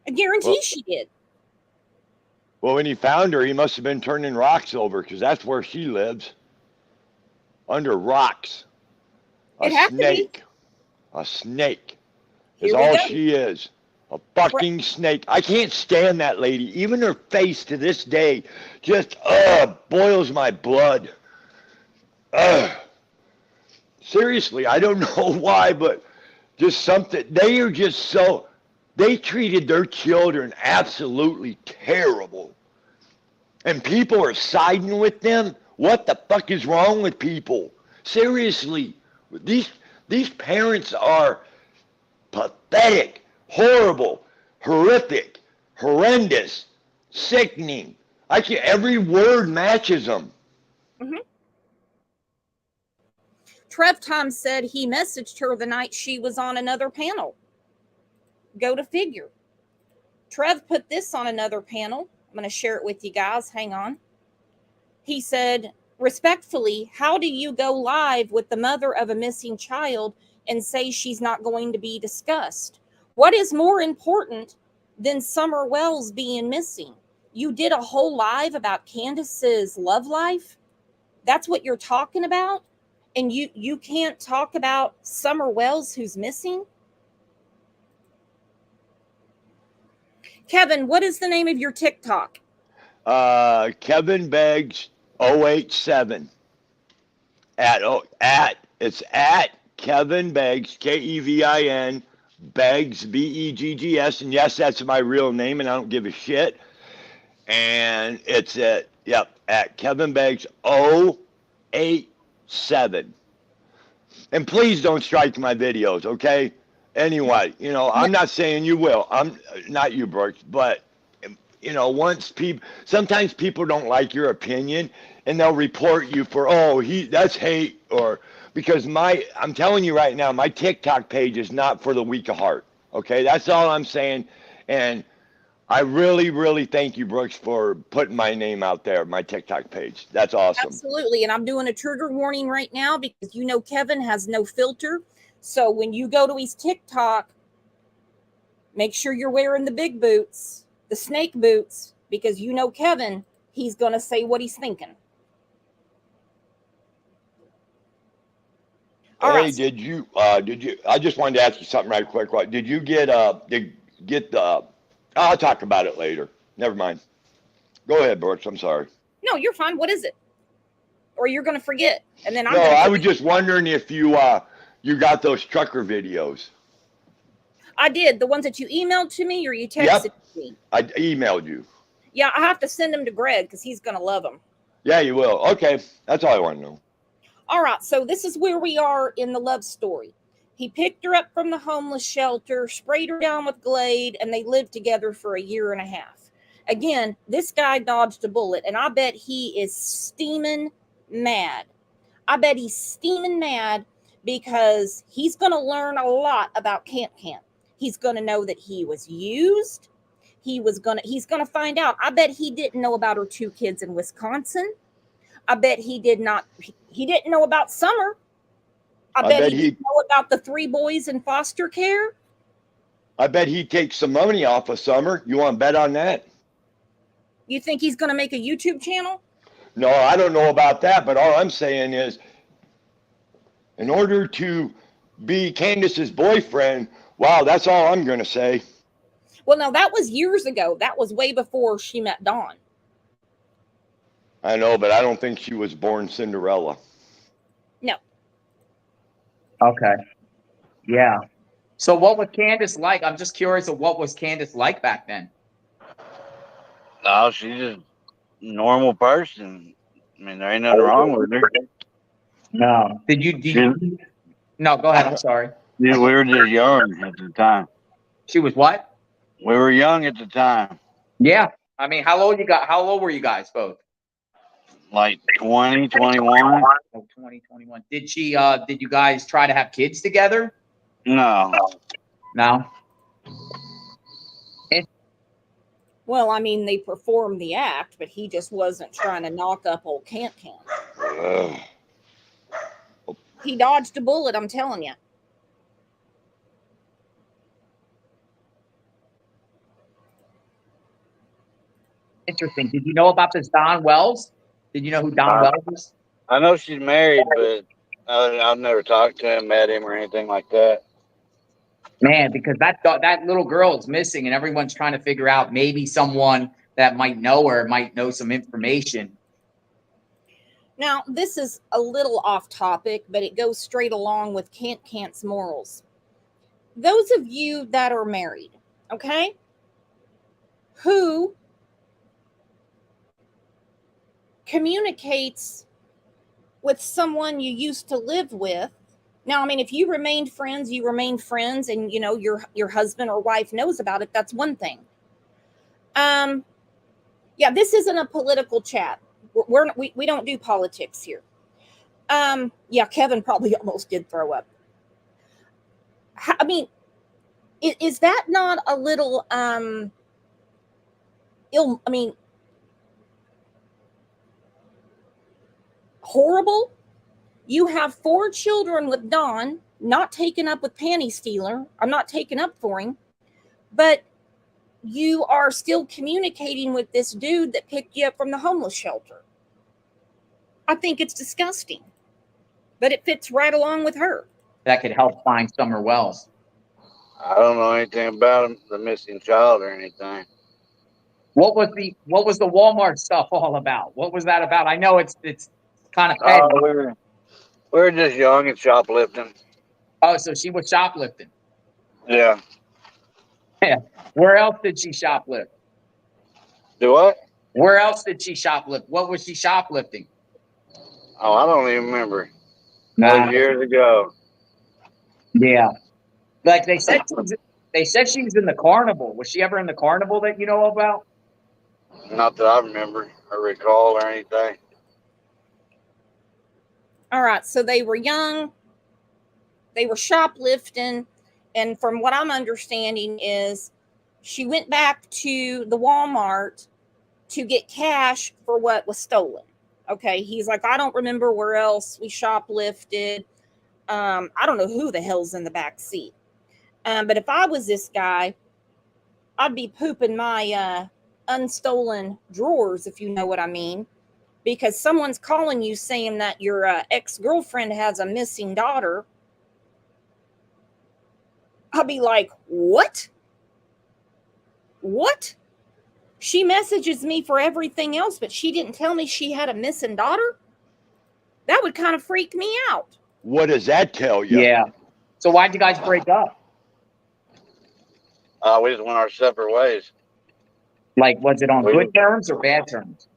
A: I guarantee she did.
E: Well, when he found her, he must have been turning rocks over because that's where she lives. Under rocks.
A: It had to be.
E: Snake. A snake is
A: Here we
E: all
A: go.
E: she is. A fucking snake. I can't stand that lady. Even her face to this day just boils my blood. Seriously, I don't know why, but just something. They are just so. They treated their children absolutely terrible. And people are siding with them. What the fuck is wrong with people? Seriously. These parents are pathetic, horrible, horrific, horrendous, sickening. Every word matches them.
A: Mm-hmm. Trev Tom said he messaged her the night she was on another panel. Go to figure. Trev put this on another panel. I'm going to share it with you guys. Hang on. He said, respectfully, how do you go live with the mother of a missing child and say she's not going to be discussed? What is more important than Summer Wells being missing? You did a whole live about Candace's love life. That's what you're talking about? And you can't talk about Summer Wells who's missing? Kevin, what is the name of your TikTok?
E: Kevin Beggs 087. It's at Kevin Beggs, Kevin Beggs, Beggs, and yes, that's my real name, and I don't give a shit. And it's at Kevin Beggs 087. And please don't strike my videos, okay? Anyway, I'm not saying you will. I'm not you, Brooks, but sometimes people don't like your opinion and they'll report you for, that's hate, or because I'm telling you right now, my TikTok page is not for the weak of heart. Okay. That's all I'm saying. And I really, really thank you, Brooks, for putting my name out there, my TikTok page. That's awesome.
A: Absolutely. And I'm doing a trigger warning right now because Kevin has no filter. So when you go to his TikTok, make sure you're wearing the big boots, the snake boots, because Kevin, he's going to say what he's thinking.
E: Hey, did you, I just wanted to ask you something right quick. Did you get, get the. I'll talk about it later. Never mind. Go ahead, Brooks. I'm sorry.
A: No, you're fine. What is it? Or you're going to forget, and then I'm
E: No,
A: going to.
E: I was just wondering if you got those trucker videos.
A: I did, the ones that you emailed to me, or you texted me.
E: I emailed you.
A: Yeah, I have to send them to Greg because he's going to love them.
E: Yeah, you will. Okay, that's all I want to know.
A: All right, so this is where we are in the love story. He picked her up from the homeless shelter, sprayed her down with Glade, and they lived together for a year and a half. Again, this guy dodged a bullet, and I bet he is steaming mad. I bet he's steaming mad because he's going to learn a lot about Camp. He's going to know that he was used. He's going to find out. I bet he didn't know about her 2 kids in Wisconsin. I bet he didn't know about Summer. I bet he didn't know about the 3 boys in foster care.
E: I bet he takes some money off of Summer. You want to bet on that?
A: You think he's going to make a YouTube channel?
E: No, I don't know about that, but all I'm saying is, in order to be Candace's boyfriend, wow, that's all I'm going to say.
A: Well, no, that was years ago. That was way before she met Dawn.
E: I know, but I don't think she was born Cinderella.
A: No.
D: Okay. Yeah. So what was Candace like? I'm just curious of what was Candace like back then?
F: No, she's just a normal person. I mean, there ain't nothing wrong with her.
D: No. Did you No, go ahead. I'm sorry.
F: Yeah, we were just young at the time.
D: She was what?
F: We were young at the time.
D: Yeah. I mean, how old were you guys both?
F: Like 20, 21.
D: Oh, 20, 21. Did you guys try to have kids together?
F: No.
D: No.
A: Well, I mean, they performed the act, but he just wasn't trying to knock up old Camp. He dodged a bullet, I'm telling you.
D: Interesting. Did you know about this Don Wells? Did you know who Don Wells is?
F: I know she's married, but I've never talked to him, met him, or anything like that.
D: Man, because that little girl is missing, and everyone's trying to figure out maybe someone that might know her might know some information.
A: Now, this is a little off topic, but it goes straight along with Cant's morals. Those of you that are married, okay, who communicates with someone you used to live with. Now, I mean, if you remained friends, you remained friends, and you know your husband or wife knows about it. That's one thing. Yeah, this isn't a political chat. We don't do politics here. Yeah, Kevin probably almost did throw up. I mean, is that not a little ill? I mean, horrible. You have 4 children with Don, not taken up with Panty Stealer. I'm not taken up for him, but you are still communicating with this dude that picked you up from the homeless shelter. I think it's disgusting, but it fits right along with her.
D: That could help find Summer Wells.
F: I don't know anything about him, the missing child or anything.
D: What was the Walmart stuff all about? What was that about? I know it's kind of petty.
F: We were just young and shoplifting.
D: Oh, so she was shoplifting.
F: Yeah.
D: Yeah. Where else did she shoplift?
F: Do what?
D: Where else did she shoplift? What was she shoplifting?
F: Oh, I don't even remember.
D: Nah.
F: That was years ago.
D: Yeah. Like they said she was in the carnival. Was she ever in the carnival that you know about?
F: Not that I remember or recall or anything.
A: All right, so they were young, they were shoplifting, and from what I'm understanding is she went back to the Walmart to get cash for what was stolen. Okay, he's like, I don't remember where else we shoplifted. I don't know who the hell's in the back seat. But if I was this guy, I'd be pooping my unstolen drawers, if you know what I mean. Because someone's calling you saying that your ex-girlfriend has a missing daughter. I'll be like, what? What? She messages me for everything else, but she didn't tell me she had a missing daughter? That would kind of freak me out.
E: What does that tell you?
D: Yeah. So why'd you guys break up?
F: We just went our separate ways.
D: Like, was it on good terms or bad terms?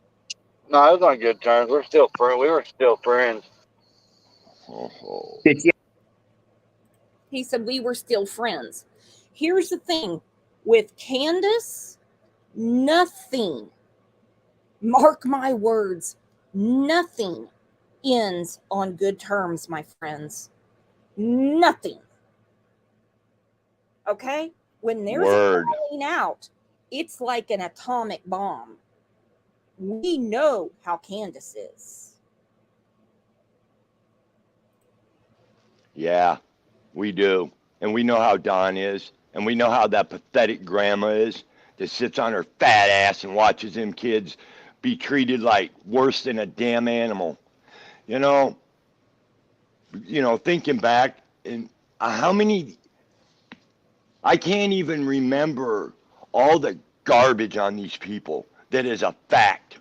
F: No, it was on good terms. We're still friends. We were still friends.
E: Oh.
D: Did you?
A: He said we were still friends. Here's the thing with Candus, nothing, mark my words, nothing ends on good terms, my friends. Nothing. Okay? When there's
E: Word.
A: a falling out, it's like an atomic bomb. We know how Candace is.
E: Yeah, we do. And we know how Dawn is. And we know how that pathetic grandma is that sits on her fat ass and watches them kids be treated like worse than a damn animal. You know, thinking back, and how many, I can't even remember all the garbage on these people that is a fact.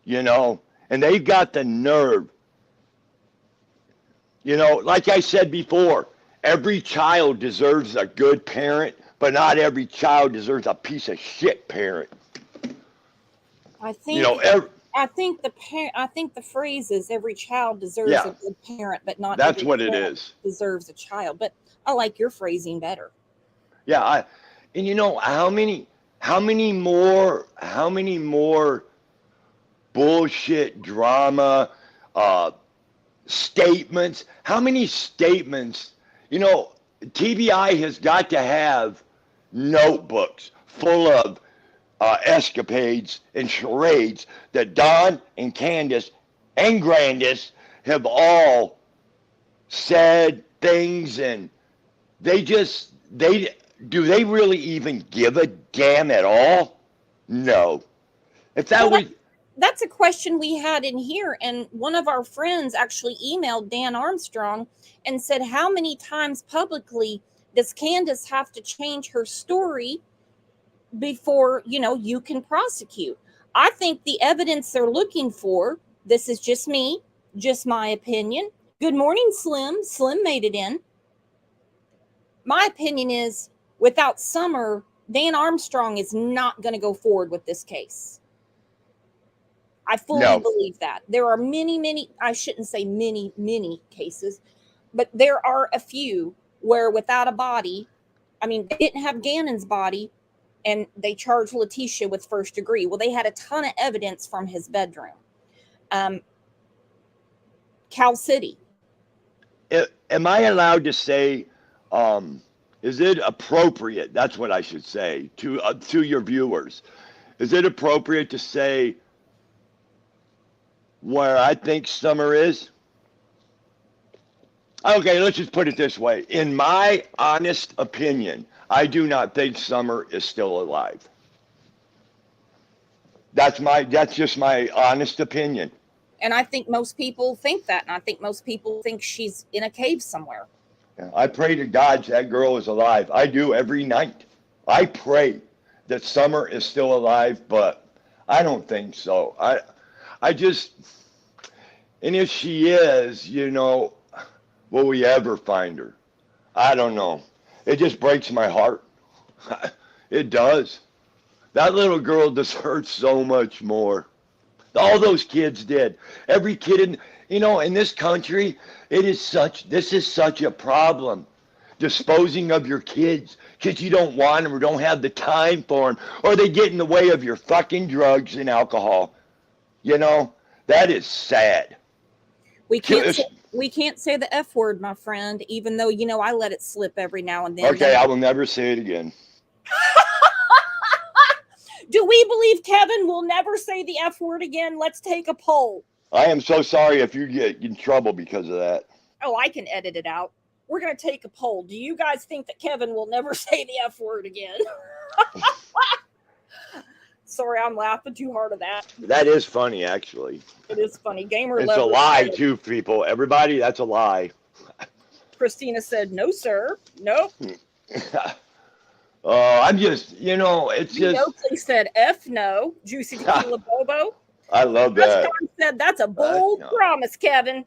E: And they've got the nerve. Like I said before, every child deserves a good parent, but not every child deserves a piece of shit parent.
A: I think I think the phrase is every child deserves a good parent, but not
E: that's
A: every
E: what it
A: parent
E: is.
A: deserves a child. But I like your phrasing better.
E: Yeah, how many more bullshit drama statements? How many statements? TBI has got to have notebooks full of escapades and charades that Don and Candace and Grandis have all said things, and do they really even give a damn at all? No. If that was
A: That's a question we had in here, and one of our friends actually emailed Dan Armstrong and said, how many times publicly does Candace have to change her story before you can prosecute? I think the evidence they're looking for, this is just me, just my opinion. Good morning, Slim. Slim made it in. My opinion is, without Summer, Dan Armstrong is not going to go forward with this case. I fully believe that. There are many, I shouldn't say many cases, but there are a few where without a body, they didn't have Gannon's body, and they charged Letitia with first degree. Well, they had a ton of evidence from his bedroom. Cal City.
E: Am I allowed to say, is it appropriate, that's what I should say, to your viewers, is it appropriate to say where I think Summer is? Okay, let's just put it this way. In my honest opinion, I do not think Summer is still alive. That's just my honest opinion.
A: And I think most people think that. And I think most people think she's in a cave somewhere.
E: Yeah, I pray to God that girl is alive. I do every night. I pray that Summer is still alive, but I don't think so. And if she is, will we ever find her? I don't know. It just breaks my heart. It does. That little girl deserves so much more. All those kids did. Every kid in this country, this is such a problem. Disposing of your kids because you don't want them or don't have the time for them, or they get in the way of your fucking drugs and alcohol. That is sad.
A: We can't say the F word, my friend, even though, I let it slip every now and then.
E: Okay, I will never say it again.
A: Do we believe Kevin will never say the F word again? Let's take a poll.
E: I am so sorry if you get in trouble because of that.
A: Oh, I can edit it out. We're going to take a poll. Do you guys think that Kevin will never say the F word again? Sorry, I'm laughing too hard at that.
E: That is funny, actually.
A: It is funny. Gamer
E: It's a lie, too, people. Everybody, that's a lie.
A: Christina said, no, sir. Nope.
E: I'm just, it's
A: You know,
E: just,
A: Oakley said F no, Juicy Tequila Bobo.
E: I love
A: Rush
E: that.
A: Dawn said that's a bold
E: No.
A: promise, Kevin.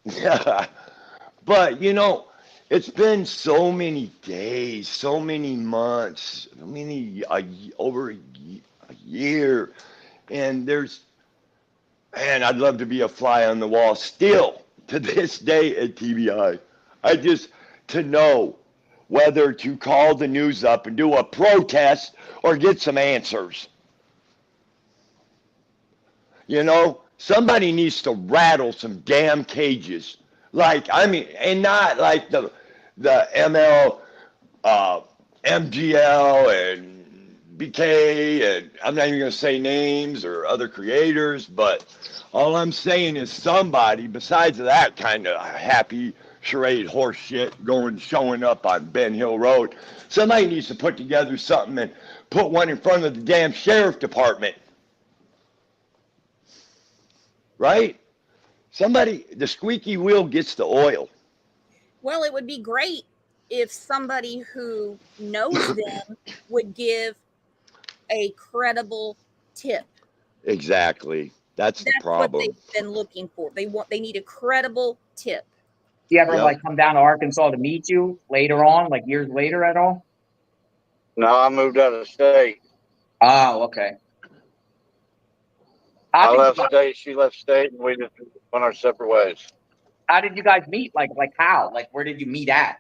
E: Yeah. But, it's been so many days, so many months, over a year. And man, I'd love to be a fly on the wall still to this day at TBI. To know whether to call the news up and do a protest or get some answers. Somebody needs to rattle some damn cages. And not like the MGL and BK, and I'm not even going to say names or other creators, but all I'm saying is somebody besides that kind of happy charade horse shit showing up on Ben Hill Road, somebody needs to put together something and put one in front of the damn sheriff department. Right? The squeaky wheel gets the oil.
A: Well, it would be great if somebody who knows them would give a credible tip.
E: Exactly. That's the problem.
A: What they've been looking for. They need a credible tip.
D: Do you ever
E: Yep.
D: like come down to Arkansas to meet you later on, like years later at all?
F: No, I moved out of state.
D: Oh, okay.
F: I left state, she left state, and we just went our separate ways.
D: How did you guys meet? Like how? Like where did you meet at?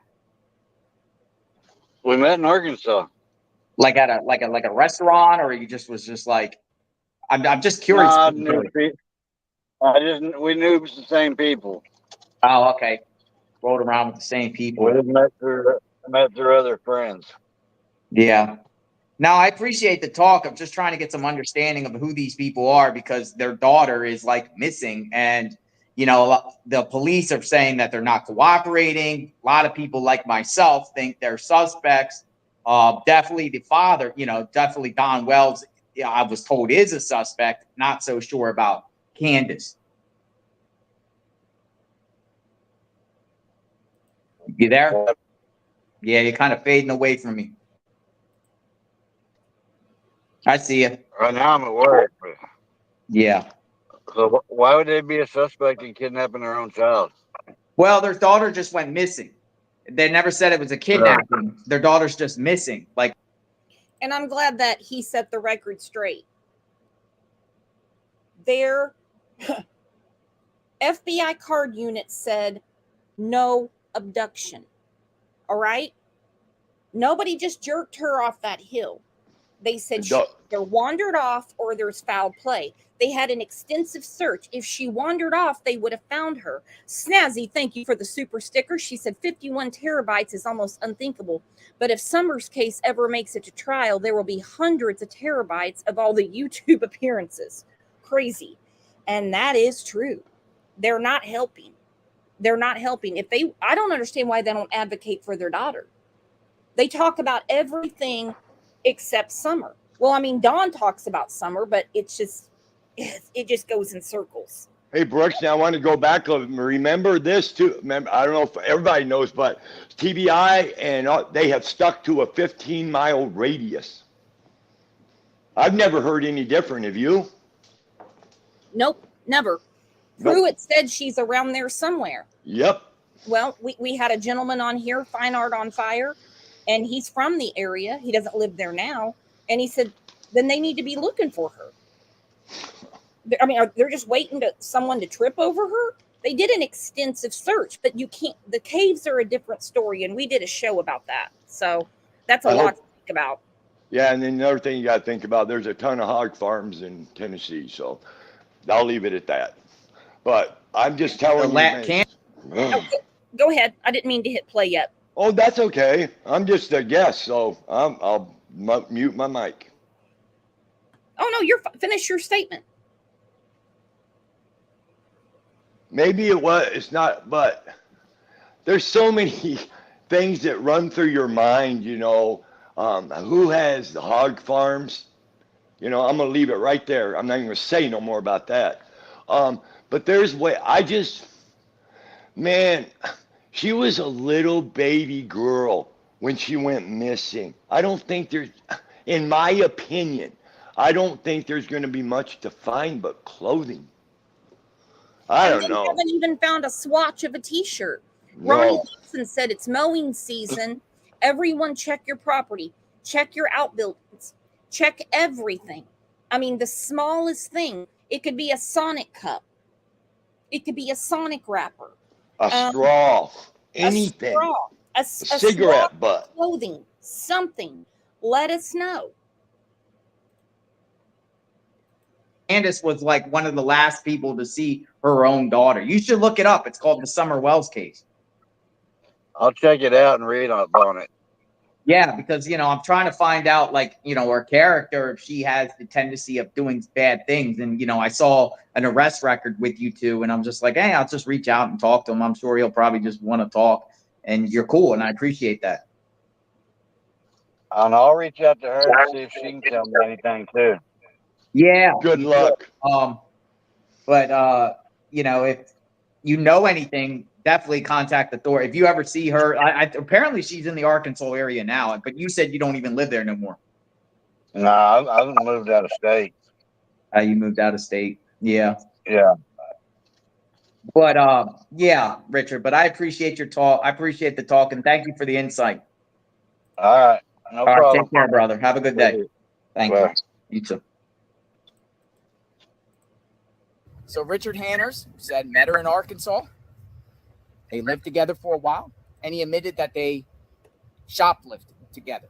F: We met in Arkansas.
D: Like at a restaurant, or you just was just like, I'm just curious.
F: We knew it was the same people.
D: Oh, okay. Rode around with the same people.
F: We met through other friends.
D: Yeah. Now, I appreciate the talk. I'm just trying to get some understanding of who these people are because their daughter is like missing. And, the police are saying that they're not cooperating. A lot of people like myself think they're suspects. Definitely the father, definitely Don Wells, I was told is a suspect. Not so sure about Candus. You there? Yeah, you're kind of fading away from me. I see you.
F: Right now I'm at work.
D: Yeah.
F: So why would they be a suspect in kidnapping their own child?
D: Well, their daughter just went missing. They never said it was a kidnapping. Their daughter's just missing.
A: And I'm glad that he set the record straight. Their FBI card unit said no abduction. All right? Nobody just jerked her off that hill. They said she either wandered off or there's foul play. They had an extensive search. If she wandered off, they would have found her. Snazzy, thank you for the super sticker. She said 51 terabytes is almost unthinkable. But if Summers' case ever makes it to trial, there will be hundreds of terabytes of all the YouTube appearances. Crazy. And that is true. They're not helping. They're not helping. I don't understand why they don't advocate for their daughter. They talk about everything except Summer. Well, I mean, Dawn talks about Summer, but it just goes in circles.
E: Hey, Brooks, now I want to go back. Remember this, too. I don't know if everybody knows, but TBI, and they have stuck to a 15-mile radius. I've never heard any different. Have you?
A: Nope, never. Pruitt said she's around there somewhere.
E: Yep.
A: Well, we had a gentleman on here, Fine Art on Fire, and he's from the area. He doesn't live there now. And he said, then they need to be looking for her. I mean, they're just waiting to someone to trip over her. They did an extensive search, but you can't. The caves are a different story, and we did a show about that. So that's a lot to think about.
E: Yeah, and then another thing you got to think about, there's a ton of hog farms in Tennessee, so I'll leave it at that. But I'm just telling you.
A: Go ahead. I didn't mean to hit play yet.
E: Oh, that's okay. I'm just a guest, so I'll mute my mic.
A: Oh, no, finish your statement.
E: Maybe it's not, but there's so many things that run through your mind, who has the hog farms? I'm going to leave it right there. I'm not even going to say no more about that. But man, she was a little baby girl when she went missing. I don't think there's, in my opinion, I don't think there's going to be much to find but clothing. I
A: And
E: don't
A: they
E: know.
A: haven't even found a swatch of a t-shirt. Ronnie
E: No.
A: Wilson said it's mowing season. Everyone check your property. Check your outbuildings. Check everything. I mean, the smallest thing. It could be a Sonic cup. It could be a Sonic wrapper.
E: A straw. Anything.
A: A
E: cigarette butt.
A: Clothing. Something. Let us know.
D: Candace was like one of the last people to see her own daughter. You should look it up. It's called the Summer Wells case.
F: I'll check it out and read up on it.
D: Yeah, because, you know, I'm trying to find out, like, you know, her character, if she has the tendency of doing bad things. And, you know, I saw an arrest record with you two, and I'm just like, hey, I'll just reach out and talk to him. I'm sure he'll probably just want to talk. And you're cool, and I appreciate that.
F: And I'll reach out to her and see if she can tell me anything too.
D: Yeah.
E: Good luck.
D: But you know, if you know anything, definitely contact the authority. If you ever see her, apparently she's in the Arkansas area now, but you said you don't even live there no more.
F: No, I've moved out of state.
D: You moved out of state. Yeah.
F: Yeah.
D: But yeah, Richard, but I appreciate your talk. I appreciate the talk, and thank you for the insight.
F: All right. No problem.
D: Take care, brother. Have a good day. Thank you. You too.
C: So Richard Hanners said met her in Arkansas. They lived together for a while, and he admitted that they shoplifted together.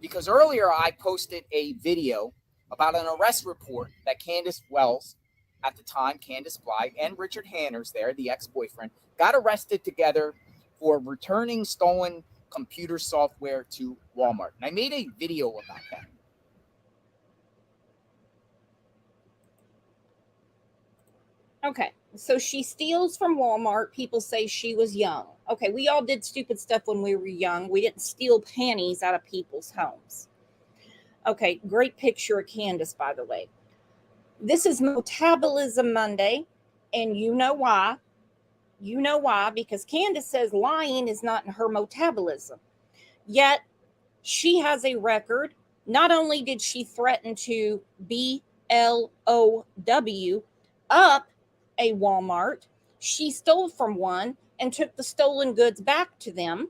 C: Because earlier I posted a video about an arrest report that Candace Wells, at the time, Candace Bly, and Richard Hanners there, the ex-boyfriend, got arrested together for returning stolen computer software to Walmart. And I made a video about that.
A: Okay, so she steals from Walmart. People say she was young. Okay, we all did stupid stuff when we were young. We didn't steal panties out of people's homes. Okay, great picture of Candace, by the way. This is Mo-tabolism Monday, and you know why. You know why, because Candace says lying is not in her metabolism. Yet, she has a record. Not only did she threaten to BLOW up a Walmart, she stole from one and took the stolen goods back to them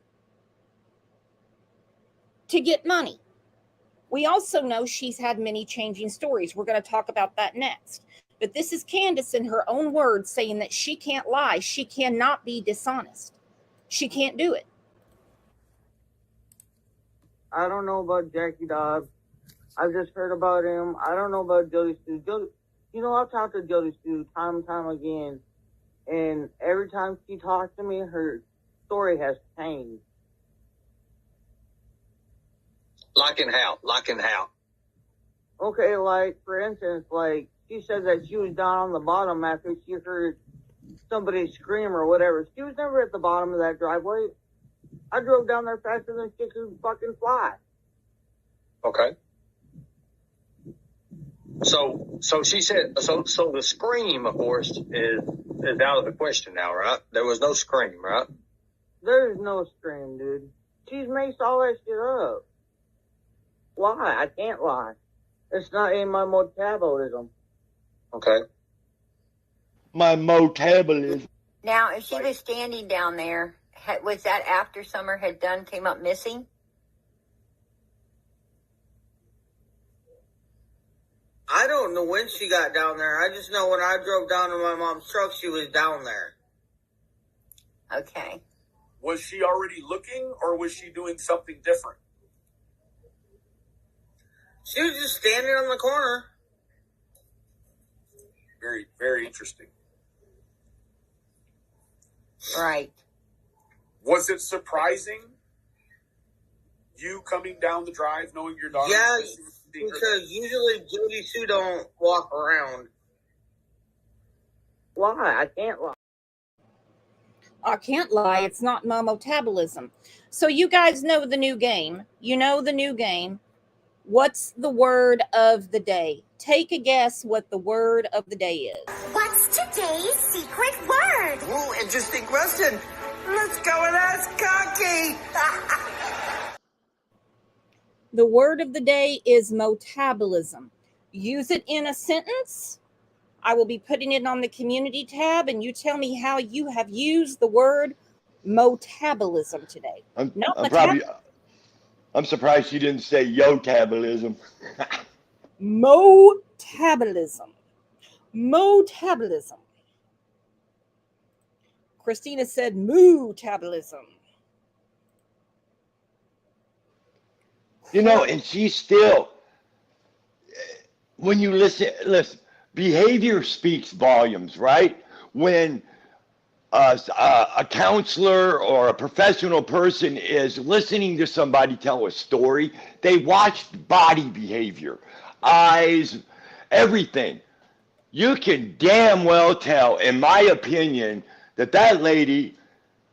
A: to get money. We also know she's had many changing stories. We're going to talk about that next. But this is Candace in her own words saying that she can't lie. She cannot be dishonest. She can't do it.
G: I don't know about Jackie Dobbs. I've just heard about him. I don't know about Jody Stu. You know, I've talked to Jody Stu time and time again, and every time she talks to me, her story has changed.
H: Like in how? Like in how?
G: Okay, like, for instance, like, she said that she was down on the bottom after she heard somebody scream or whatever. She was never at the bottom of that driveway. I drove down there faster than she could fucking fly.
H: Okay. So she said, so the scream, of course, is out of the question now, right? There was no scream, right?
G: There's no scream, dude. She's maced all that shit up. Why? I can't lie. It's not in my metabolism.
H: Okay.
E: My metabolism.
I: Now, if she was standing down there, was that after Summer had done, came up missing?
G: I don't know when she got down there. I just know when I drove down to my mom's truck, she was down there.
I: Okay.
J: Was she already looking, or was she doing something different?
G: She was just standing on the corner.
J: Very, very interesting.
I: Right.
J: Was it surprising, you coming down the drive knowing your daughter?
G: Yeah, because usually Jody Sue don't walk around. Why? I can't lie.
A: I can't lie. It's not my metabolism. So you guys know the new game. You know the new game. What's the word of the day? Take a guess what the word of the day is.
K: What's today's secret word?
L: Ooh, interesting question. Let's go and ask Cocky.
A: The word of the day is mo-tabolism. Use it in a sentence. I will be putting it on the community tab, and you tell me how you have used the word mo-tabolism today.
E: I'm surprised you didn't say yo-tabolism.
A: Mo-tabolism. Mo-tabolism. Christina said moo-tabolism.
E: You know, and she's still, when you listen, behavior speaks volumes, right? When a counselor or a professional person is listening to somebody tell a story, they watch body behavior, eyes, everything. You can damn well tell, in my opinion, that lady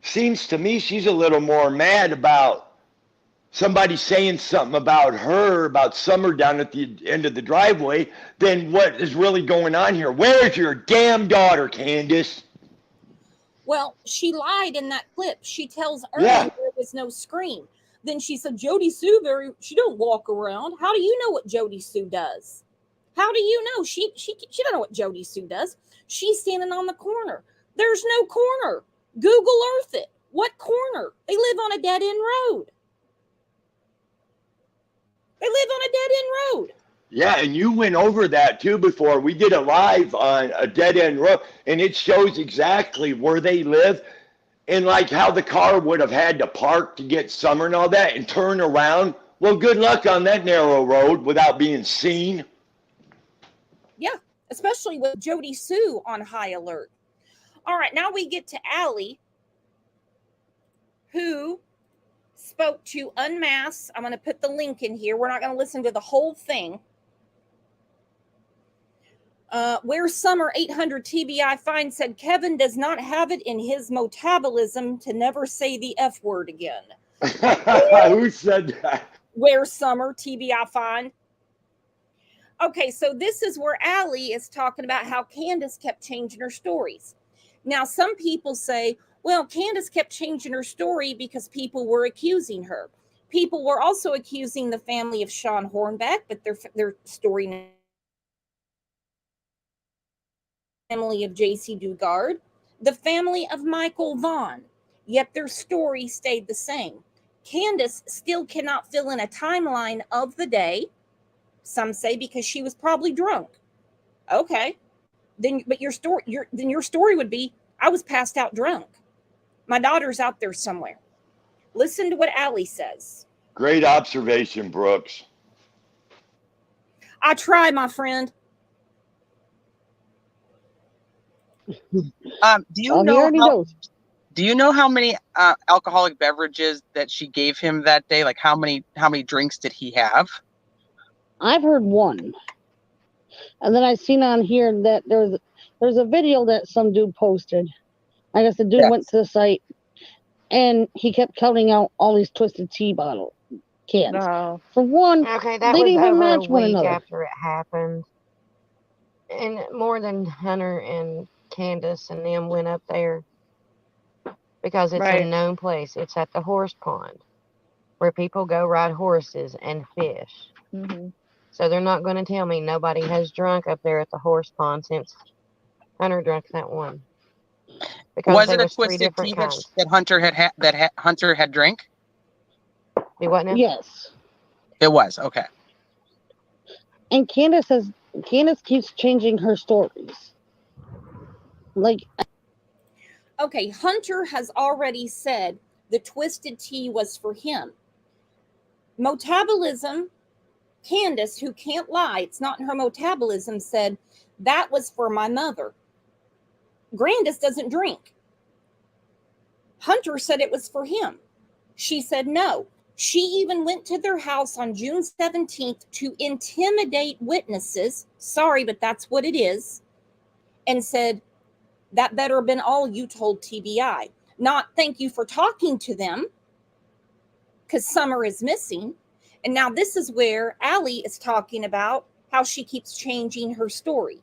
E: seems to me she's a little more mad about somebody saying something about her, about Summer down at the end of the driveway, than what is really going on here. Where's your damn daughter, Candace?
A: Well, she lied in that clip. She tells Ernie there was no scream. Then she said, Jody Sue, she don't walk around. How do you know what Jody Sue does? How do you know? She don't know what Jody Sue does. She's standing on the corner. There's no corner. Google Earth it. What corner? They live on a dead-end road. They live on a dead-end road.
E: Yeah, and you went over that too before. We did a live on a dead-end road, and it shows exactly where they live and like how the car would have had to park to get Summer and all that and turn around. Well, good luck on that narrow road without being seen.
A: Yeah, especially with Jody Sue on high alert. All right, now we get to Allie, who spoke to Unmask. I'm going to put the link in here. We're not going to listen to the whole thing. Where Summer 800 TBI Fine said Kevin does not have it in his mo-tabolism to never say the F word again.
E: Who said that?
A: Where Summer TBI Fine. Okay, so this is where Allie is talking about how Candace kept changing her stories. Now, some people say, well, Candace kept changing her story because people were accusing her. People were also accusing the family of Sean Hornbeck, but their story now. Family of J.C. Dugard, the family of Michael Vaughn, yet their story stayed the same. Candace still cannot fill in a timeline of the day. Some say because she was probably drunk. Okay, but your story would be, I was passed out drunk. My daughter's out there somewhere. Listen to what Allie says.
E: Great observation, Brooks.
A: I try, my friend.
L: Do you know how many alcoholic beverages that she gave him that day? Like how many drinks did he have?
M: I've heard one. And then I seen on here that there's a video that some dude posted. I guess the dude went to the site and he kept counting out all these Twisted Tea bottle cans.
N: No.
M: For one,
N: Okay,
M: they didn't even match one
N: week
M: another.
N: after it happened. And more than Hunter and Candace and them went up there because it's a known place. It's at the horse pond where people go ride horses and fish.
M: Mm-hmm.
N: So they're not going to tell me nobody has drunk up there at the horse pond since Hunter drank that one. Because
L: was
N: there
L: it a
N: was three
L: Twisted
N: different
L: Tea
N: kinds.
L: that Hunter had Hunter had drank?
N: It wasn't.
M: Yes.
L: It was. Okay.
M: And Candace keeps changing her stories. Like,
A: okay, Hunter has already said the Twisted Tea was for him. Mo-tabolism, Candace, who can't lie, it's not in her mo-tabolism, said that was for my mother. Grandis doesn't drink. Hunter said it was for him. She said no. She even went to their house on June 17th to intimidate witnesses. Sorry, but that's what it is. And said, that better have been all you told TBI. Not thank you for talking to them, because Summer is missing. And now this is where Allie is talking about how she keeps changing her story.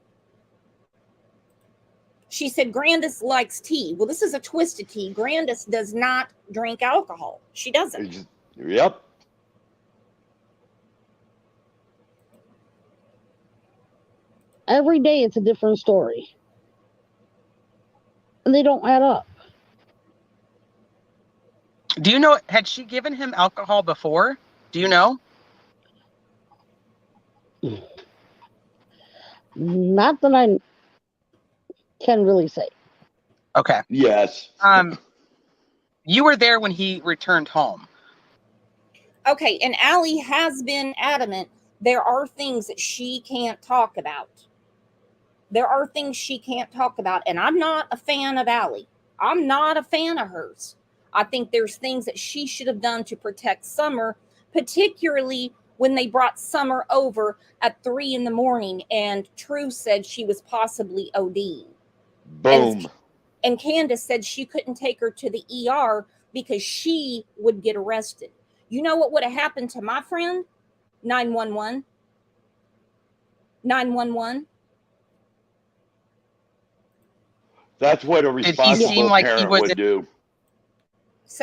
A: She said Grandis likes tea. Well, this is a Twisted Tea. Grandis does not drink alcohol. She doesn't.
E: Yep.
M: every day it's a different story. And they don't add up.
L: Do you know, had she given him alcohol before? Do you know?
M: Not that I can really say.
L: Okay.
E: Yes.
L: You were there when he returned home.
A: Okay, and Allie has been adamant there are things that she can't talk about. There are things she can't talk about, and I'm not a fan of Allie. I'm not a fan of hers. I think there's things that she should have done to protect Summer, particularly when they brought Summer over at 3 a.m. and True said she was possibly ODing.
E: Boom.
A: And Candace said she couldn't take her to the ER because she would get arrested. You know what would have happened to my friend? 911. 911.
E: That's what a responsible parent would do.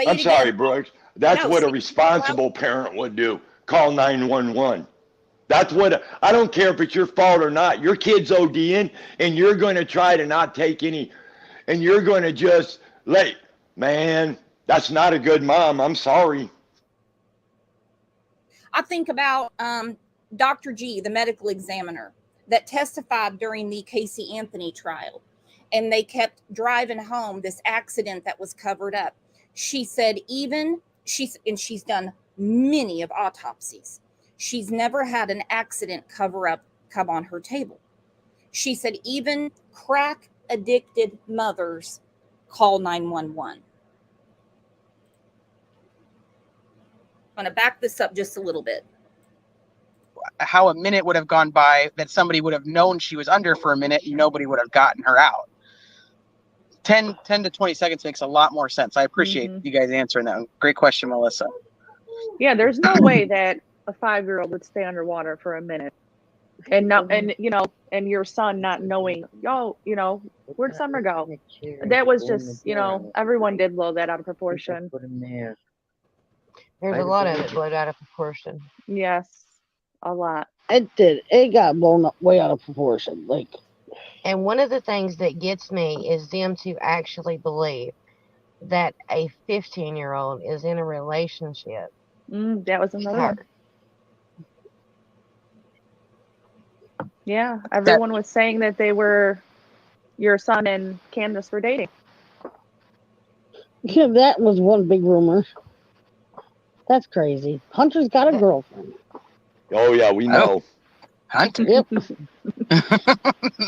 E: I'm sorry, Brooks. That's what a responsible parent would do. Call 911. That's what, I don't care if it's your fault or not. Your kid's ODing and you're going to try to not take any, and you're going to just man, that's not a good mom. I'm sorry.
A: I think about Dr. G, the medical examiner that testified during the Casey Anthony trial. And they kept driving home this accident that was covered up. She said she's done many of autopsies. She's never had an accident come on her table. She said even crack addicted mothers call 911. I'm going to back this up just a little bit.
L: How a minute would have gone by that somebody would have known she was under for a minute and nobody would have gotten her out. 10 to 20 seconds makes a lot more sense. I appreciate you guys answering that. Great question, Melissa.
O: Yeah, there's no way that a 5-year-old would stay underwater for a minute. And and your son not knowing, where'd Summer go? That was just, everyone did blow that out of proportion.
N: There's a lot of it blown out of proportion.
O: Yes, a lot.
M: It did. It got blown up way out of proportion.
N: And one of the things that gets me is them to actually believe that a 15-year-old is in a relationship.
O: That was another one. Yeah, everyone was saying that your son and Candus were dating.
M: Yeah, that was one big rumor. That's crazy. Hunter's got a girlfriend.
E: Oh, yeah, we know.
L: Hunter.
M: Yep.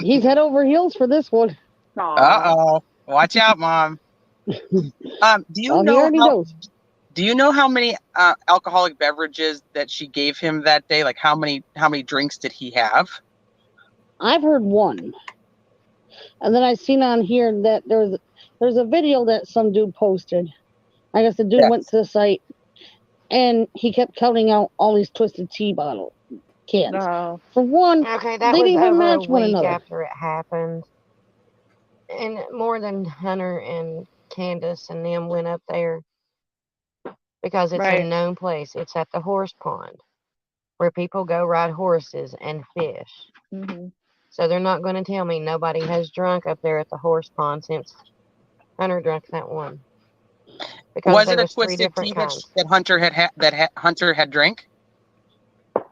M: He's head over heels for this one.
L: Uh-oh. Watch out, Mom. Do you know how many alcoholic beverages that she gave him that day? Like how many drinks did he have?
M: I've heard one. And then I seen on here that there's a video that some dude posted. I guess the dude went to the site and he kept counting out all these Twisted Tea bottle cans.
O: No.
M: For one,
N: Okay, that
M: they
N: was
M: didn't even
N: over
M: match
N: a
M: one
N: week
M: another.
N: after it happened. And more than Hunter and Candace and them went up there because it's a known place. It's at the horse pond where people go ride horses and fish.
O: Mm-hmm.
N: So they're not going to tell me nobody has drunk up there at the horse pond since Hunter drank that one. Because
L: was
N: there
L: it a
N: was 3
L: Twisted
N: different
L: Tea
N: kinds.
L: that Hunter Hunter had drank?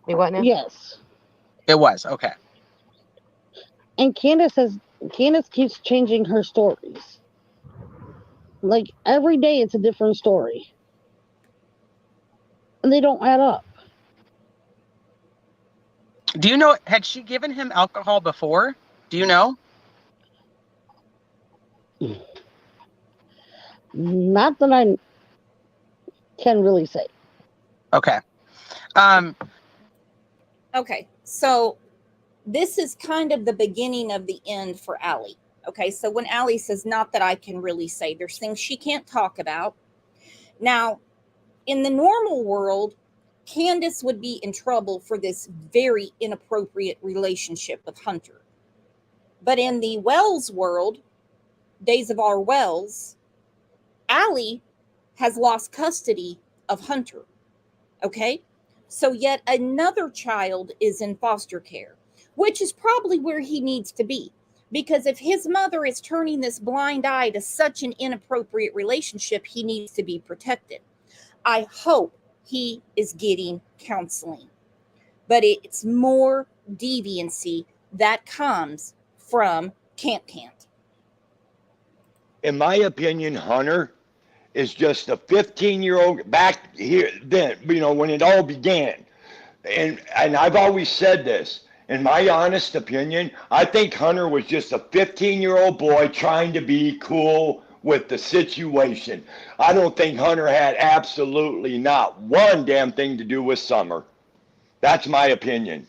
N: Do what now?
M: Yes.
L: It was, okay.
M: And Candace keeps changing her stories. Like every day it's a different story. And they don't add up.
L: Do you know, had she given him alcohol before? Do you know?
M: Not that I can really say.
L: Okay.
A: Okay, so this is kind of the beginning of the end for Allie. Okay, so when Allie says, not that I can really say, there's things she can't talk about. Now, in the normal world, Candace would be in trouble for this very inappropriate relationship with Hunter. But in the Wells world, Days of Our Wells, Allie has lost custody of Hunter. Okay? So yet another child is in foster care. which is probably where he needs to be. Because if his mother is turning this blind eye to such an inappropriate relationship, he needs to be protected. I hope he is getting counseling. But it's more deviancy that comes from Can't.
E: In my opinion, Hunter is just a 15-year-old back here then, when it all began. And I've always said this. In my honest opinion, I think Hunter was just a 15-year-old boy trying to be cool with the situation. I don't think Hunter had absolutely not one damn thing to do with Summer. That's my opinion.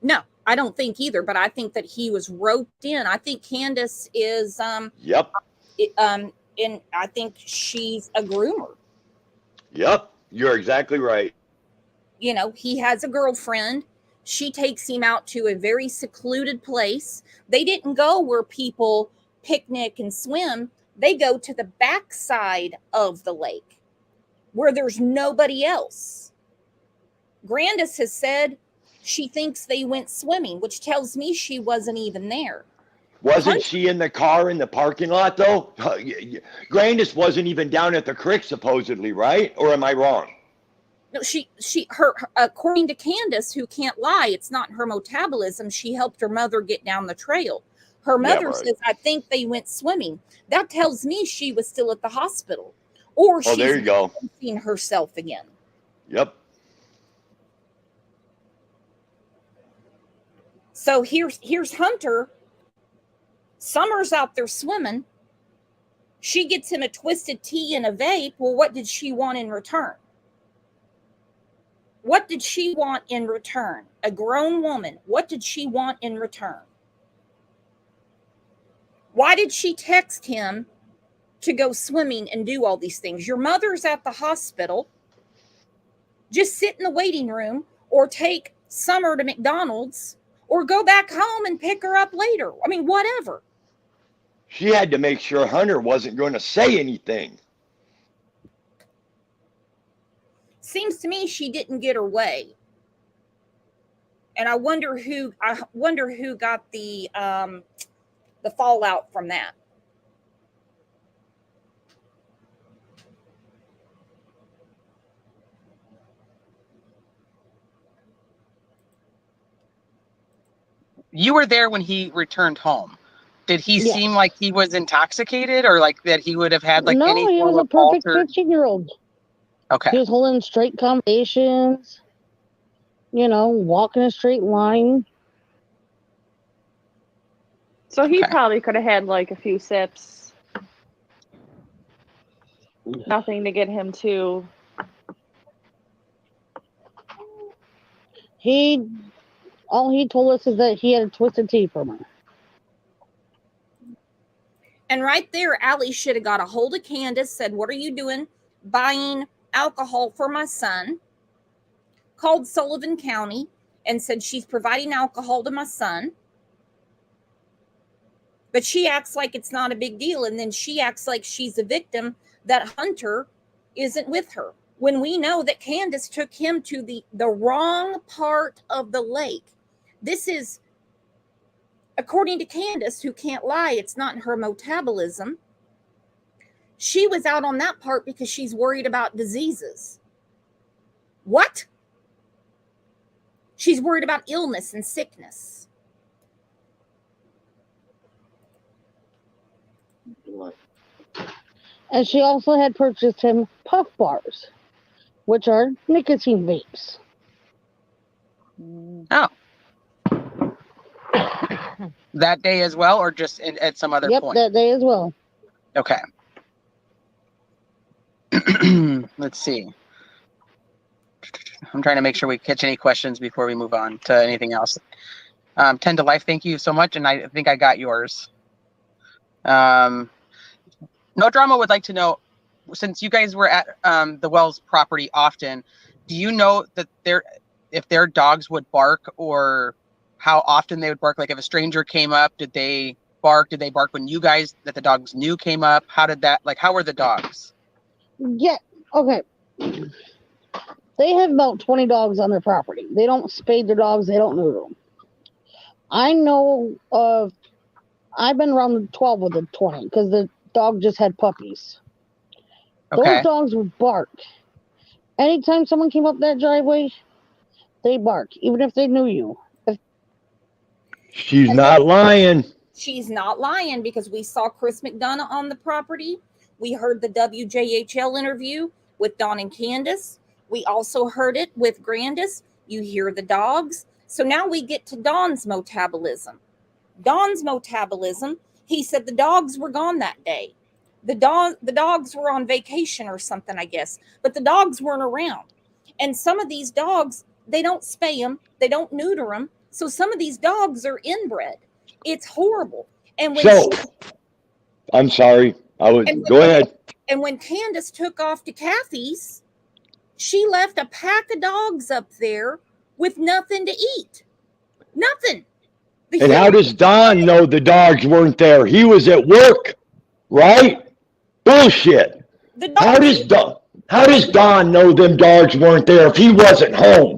A: No, I don't think either, but I think that he was roped in. I think Candace is
E: Yep.
A: And I think she's a groomer.
E: Yep, you're exactly right.
A: He has a girlfriend. She takes him out to a very secluded place. They didn't go where people picnic and swim. They go to the backside of the lake where there's nobody else. Candace has said she thinks they went swimming, which tells me she wasn't even there.
E: Wasn't she in the car in the parking lot, though? Candace wasn't even down at the creek, supposedly, right? Or am I wrong?
A: No, her, according to Candace, who can't lie, it's not her Mo-tabolism. She helped her mother get down the trail. Her mother says, I think they went swimming. That tells me she was still at the hospital. Or she's
E: there you go.
A: seeing herself again.
E: Yep.
A: So here's Hunter. Summer's out there swimming. She gets him a twisted tea and a vape. Well, what did she want in return? What did she want in return? A grown woman. What did she want in return? Why did she text him to go swimming and do all these things? Your mother's at the hospital. Just sit in the waiting room or take Summer to McDonald's or go back home and pick her up later. I mean, whatever.
E: She had to make sure Hunter wasn't going to say anything.
A: Seems to me she didn't get her way. And I wonder who got the fallout from that.
L: You were there when he returned home. Did he seem like he was intoxicated, or like that he would have had like any
M: he
L: form
M: was a
L: of
M: perfect
L: altered?
M: 15-year-old.
L: Okay.
M: He was holding straight conversations, walking a straight line.
O: So he probably could have had like a few sips. Nothing to get him to.
M: All he told us is that he had a twisted tea from her.
A: And right there, Allie should have got a hold of Candace, said, what are you doing buying alcohol for my son? Called Sullivan County and said she's providing alcohol to my son. But she acts like it's not a big deal. And then she acts like she's a victim, that Hunter isn't with her. When we know that Candace took him to the wrong part of the lake. This is, according to Candace, who can't lie, it's not her Mo-tabolism. She was out on that part because she's worried about diseases. What? She's worried about illness and sickness.
M: And she also had purchased him puff bars, which are nicotine vapes.
L: Oh. That day as well, or just at some other point?
M: Yep, that day as well.
L: Okay. Let's see. I'm trying to make sure we catch any questions before we move on to anything else. 10 to Life, thank you so much, and I think I got yours. No Drama would like to know, since you guys were at the Wells property often, do you know that if their dogs would bark, or how often they would bark? Like if a stranger came up, did they bark? Did they bark when you guys that the dogs knew came up? How did that, like, how were the dogs?
M: Yeah, okay. They have about 20 dogs on their property. They don't spade their dogs. They don't neuter them. I know of, I've been around the 12 with the 20 because the dog just had puppies.
L: Okay.
M: Those dogs would bark. Anytime someone came up that driveway, they bark, even if they knew you.
E: She's not lying.
A: She's not lying because we saw Chris McDonough on the property. We heard the WJHL interview with Don and Candace. We also heard it with Grandis. You hear the dogs. So now we get to Don's Mo-tabolism. Don's Mo-tabolism, he said the dogs were gone that day. The dogs were on vacation or something, I guess, but the dogs weren't around. And some of these dogs, they don't spay them, they don't neuter them. So some of these dogs are inbred. It's horrible. And when
E: I'm sorry. Go ahead.
A: And when Candace took off to Kathy's, she left a pack of dogs up there with nothing to eat. Nothing.
E: And how does Don know the dogs weren't there? He was at work, right? Bullshit. How does Don know them dogs weren't there if he wasn't home?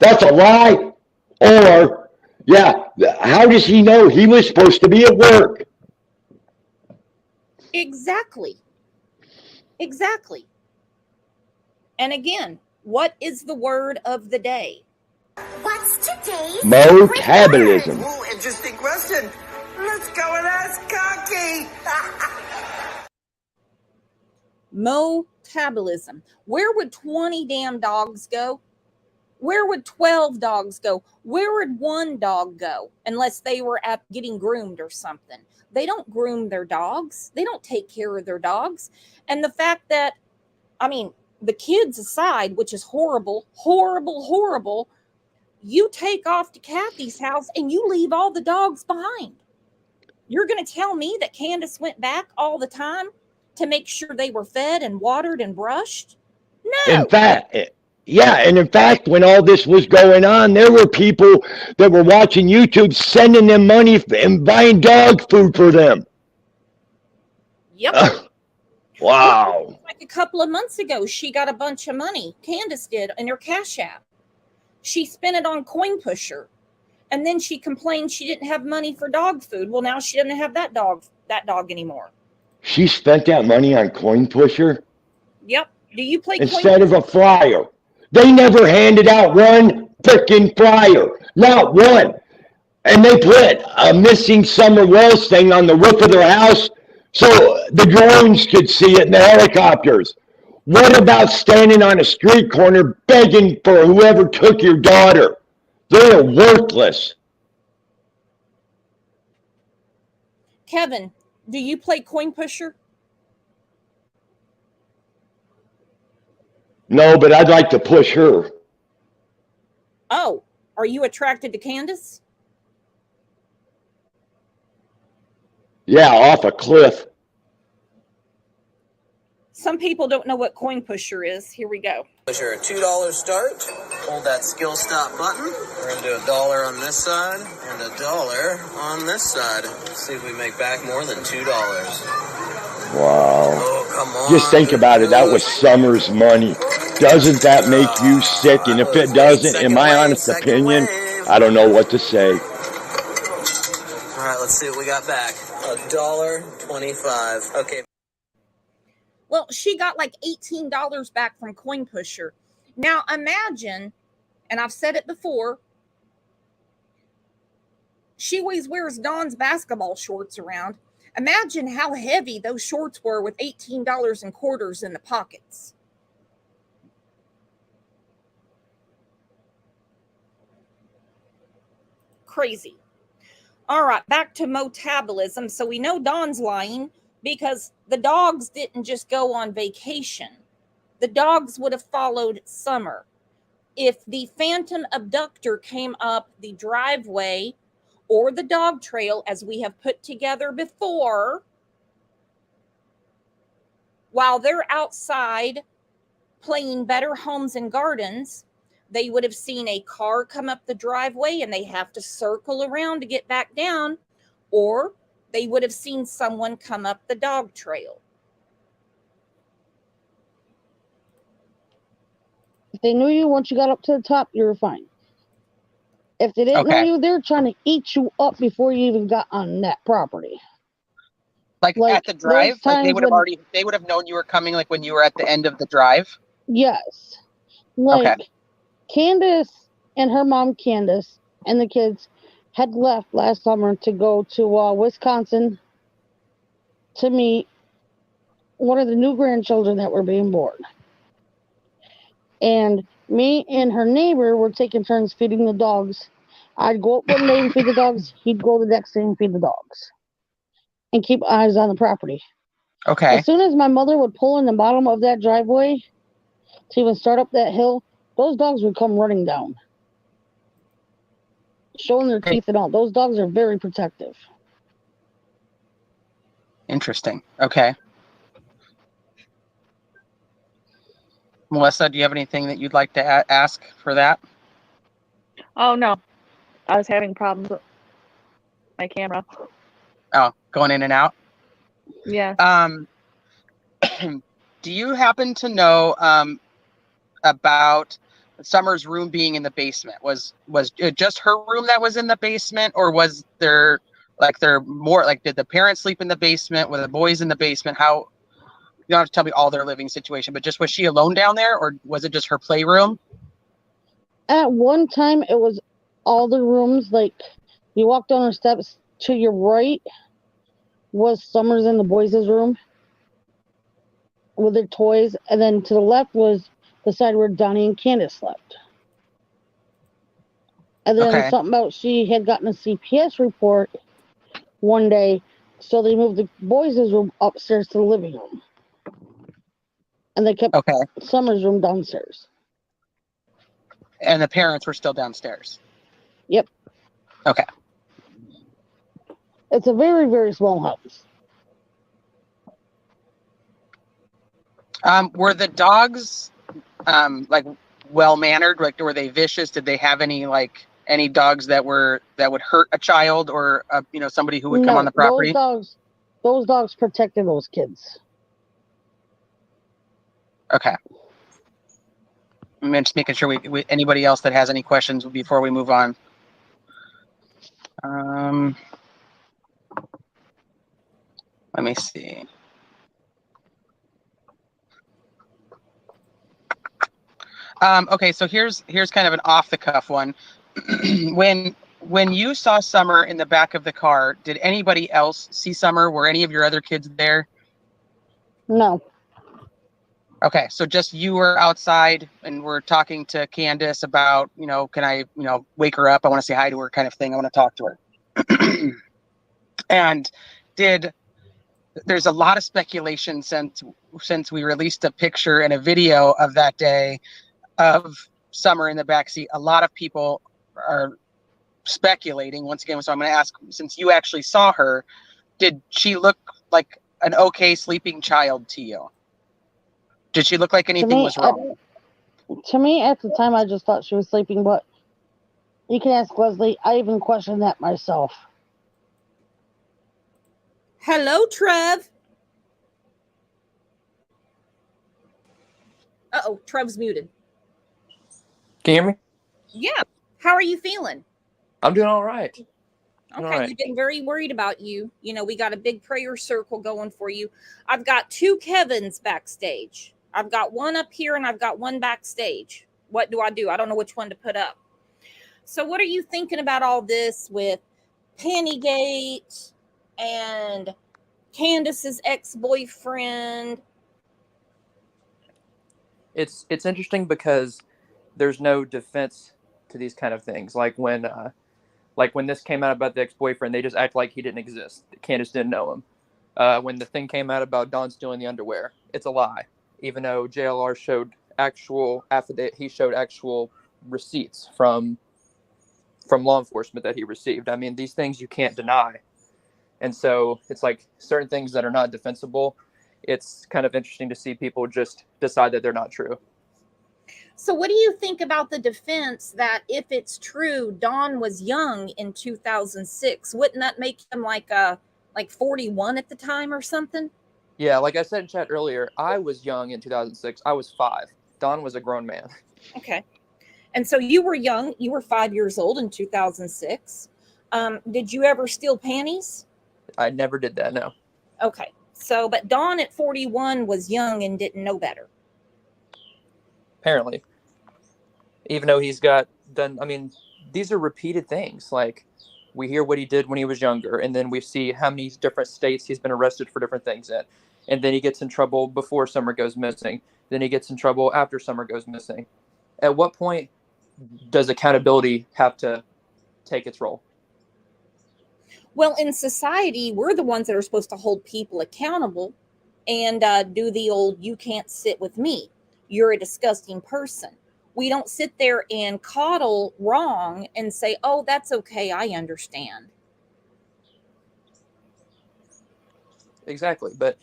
E: That's a lie. Or, yeah, how does he know he was supposed to be at work?
A: Exactly. Exactly. And what is the word of the day?
K: What's today's
E: Mo-tabolism.
P: Oh, interesting question. Let's go and ask Cocky.
A: Mo-tabolism. Where would 20 damn dogs go? Where would 12 dogs go? Where would one dog go? Unless they were getting groomed or something. They don't groom their dogs. They don't take care of their dogs. And the fact that, I mean, the kids aside, which is horrible, horrible, horrible, you take off to Kathy's house and you leave all the dogs behind. You're going to tell me that Candace went back all the time to make sure they were fed and watered and brushed? No.
E: In fact, when all this was going on, there were people that were watching YouTube sending them money and buying dog food for them.
A: Yep.
E: Wow.
A: Like a couple of months ago, she got a bunch of money. Candace did in her Cash App. She spent it on Coin Pusher. And then she complained she didn't have money for dog food. Well, now she doesn't have that dog anymore.
E: She spent that money on Coin Pusher?
A: Yep. Do you play
E: instead of a flyer? They never handed out one freaking flyer. Not one. And they put a missing Summer Wells thing on the roof of their house so the drones could see it and the helicopters. What about standing on a street corner begging for whoever took your daughter? They're worthless.
A: Kevin, do you play Coin Pusher?
E: No, but I'd like to push her.
A: Oh, are you attracted to Candace?
E: Yeah, off a cliff.
A: Some people don't know what Coin Pusher is. Here we go.
Q: Pusher, a $2 start. Hold that skill stop button. We're going to do $1 on this side and $1 on this side. Let's see if we make back more than $2.
E: Wow.
Q: Oh, come on.
E: Just think about it. That was Summer's money. Doesn't that make you sick? And if it doesn't, in my honest opinion, I don't know what to say.
Q: All right, let's see what we got back. $1.25. Okay.
A: Well, she got like $18 back from Coin Pusher. Now imagine, and I've said it before, she always wears Dawn's basketball shorts around. Imagine how heavy those shorts were with $18 in quarters in the pockets. Crazy. All right, back to Mo-tabolism. So we know Dawn's lying because the dogs didn't just go on vacation. The dogs would have followed Summer. If the phantom abductor came up the driveway or the dog trail, as we have put together before, while they're outside playing Better Homes and Gardens, they would have seen a car come up the driveway and they have to circle around to get back down, or they would have seen someone come up the dog trail.
M: If they knew you once you got up to the top, you were fine. If they didn't know you, they're trying to eat you up before you even got on that property.
L: Like at the drive, like they would have known you were coming, like when you were at the end of the drive.
M: Yes, like Candace and her mom, Candus, and the kids had left last summer to go to Wisconsin to meet one of the new grandchildren that were being born. And me and her neighbor were taking turns feeding the dogs. I'd go up one day and feed the dogs. He'd go the next day and feed the dogs. And keep eyes on the property.
L: Okay.
M: As soon as my mother would pull in the bottom of that driveway to even start up that hill, those dogs would come running down. Showing their teeth and all. Those dogs are very protective.
L: Interesting. Okay. Melissa, do you have anything that you'd like to ask for that?
O: Oh, no. I was having problems with my camera.
L: Oh, going in and out?
O: Yeah.
L: Do you happen to know about Summer's room being in the basement? Was it just her room that was in the basement, or was there more, like, did the parents sleep in the basement? Were the boys in the basement? How, you don't have to tell me all their living situation, but just, was she alone down there, or was it just her playroom?
M: At one time, it was all the rooms. Like, you walk down the steps, to your right was Summer's and the boys' room with their toys, and then to the left was the side where Donnie and Candace slept. And then something about she had gotten a CPS report one day, so they moved the boys' room upstairs to the living room. And they kept Summer's room downstairs.
L: And the parents were still downstairs?
M: Yep.
L: Okay.
M: It's a very, very small house.
L: Were the dogs like well-mannered? Like, were they vicious? Did they have any dogs that would hurt a child or somebody who would come on the property?
M: Those dogs protected those kids.
L: Okay. I'm just making sure we anybody else that has any questions before we move on. Let me see. Okay, so here's kind of an off-the-cuff one. When you saw Summer in the back of the car, did anybody else see Summer? Were any of your other kids there?
M: No.
L: Okay, so just you were outside and we're talking to Candace about, can I, wake her up? I want to say hi to her, kind of thing. I want to talk to her. And there's a lot of speculation since we released a picture and a video of that day of Summer in the backseat. A lot of people are speculating once again. So I'm going to ask, since you actually saw her, did she look like an okay sleeping child to you? Did she look like anything was wrong?
M: To me, at the time, I just thought she was sleeping, but you can ask Leslie. I even questioned that myself.
A: Hello, Trev. Uh-oh, Trev's muted.
R: Can you hear me?
A: Yeah. How are you feeling?
R: I'm doing all right.
A: Okay, we've been very worried about you. We got a big prayer circle going for you. I've got 2 Kevins backstage. I've got one up here and I've got one backstage. What do? I don't know which one to put up. So what are you thinking about all this with Pennygate and Candace's ex-boyfriend?
R: It's interesting because there's no defense to these kind of things. Like when this came out about the ex-boyfriend, they just act like he didn't exist. Candace didn't know him. When the thing came out about Don stealing the underwear, it's a lie. Even though JLR showed actual he showed actual receipts from law enforcement that he received. I mean, these things you can't deny. And so it's like certain things that are not defensible. It's kind of interesting to see people just decide that they're not true.
A: So what do you think about the defense that if it's true, Don was young in 2006? Wouldn't that make him like 41 at the time or something?
R: Yeah, like I said in chat earlier, I was young in 2006. I was 5. Don was a grown man.
A: Okay. And so you were young. You were 5 years old in 2006. Did you ever steal panties?
R: I never did that, no.
A: Okay. So, but Dawn at 41 was young and didn't know better.
R: Apparently. Even though he's got done, I mean, these are repeated things. Like, we hear what he did when he was younger, and then we see how many different states he's been arrested for different things in. And then he gets in trouble before Summer goes missing. Then he gets in trouble after Summer goes missing. At what point does accountability have to take its role?
A: Well, in society, we're the ones that are supposed to hold people accountable and do the old, you can't sit with me. You're a disgusting person. We don't sit there and coddle wrong and say, oh, that's okay, I understand.
R: Exactly. But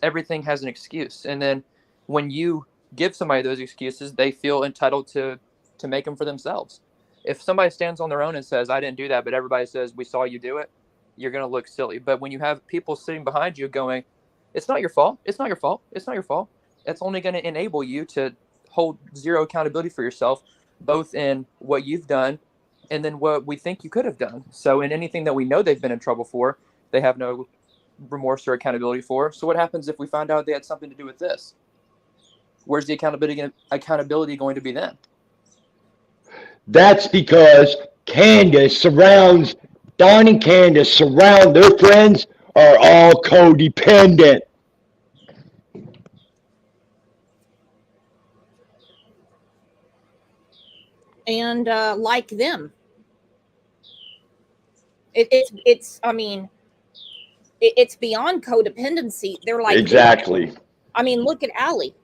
R: everything has an excuse. And then when you give somebody those excuses, they feel entitled to make them for themselves. If somebody stands on their own and says, I didn't do that, but everybody says, we saw you do it, you're going to look silly. But when you have people sitting behind you going, it's not your fault, it's not your fault, it's not your fault, that's only going to enable you to hold zero accountability for yourself, both in what you've done and then what we think you could have done. So in anything that we know they've been in trouble for, they have no remorse or accountability for. So what happens if we find out they had something to do with this? Where's the accountability going to be then?
E: That's because Dawn and Candace surround their friends are all codependent.
A: And like them. It's beyond codependency. They're like
E: exactly.
A: Them. I mean, look at Allie.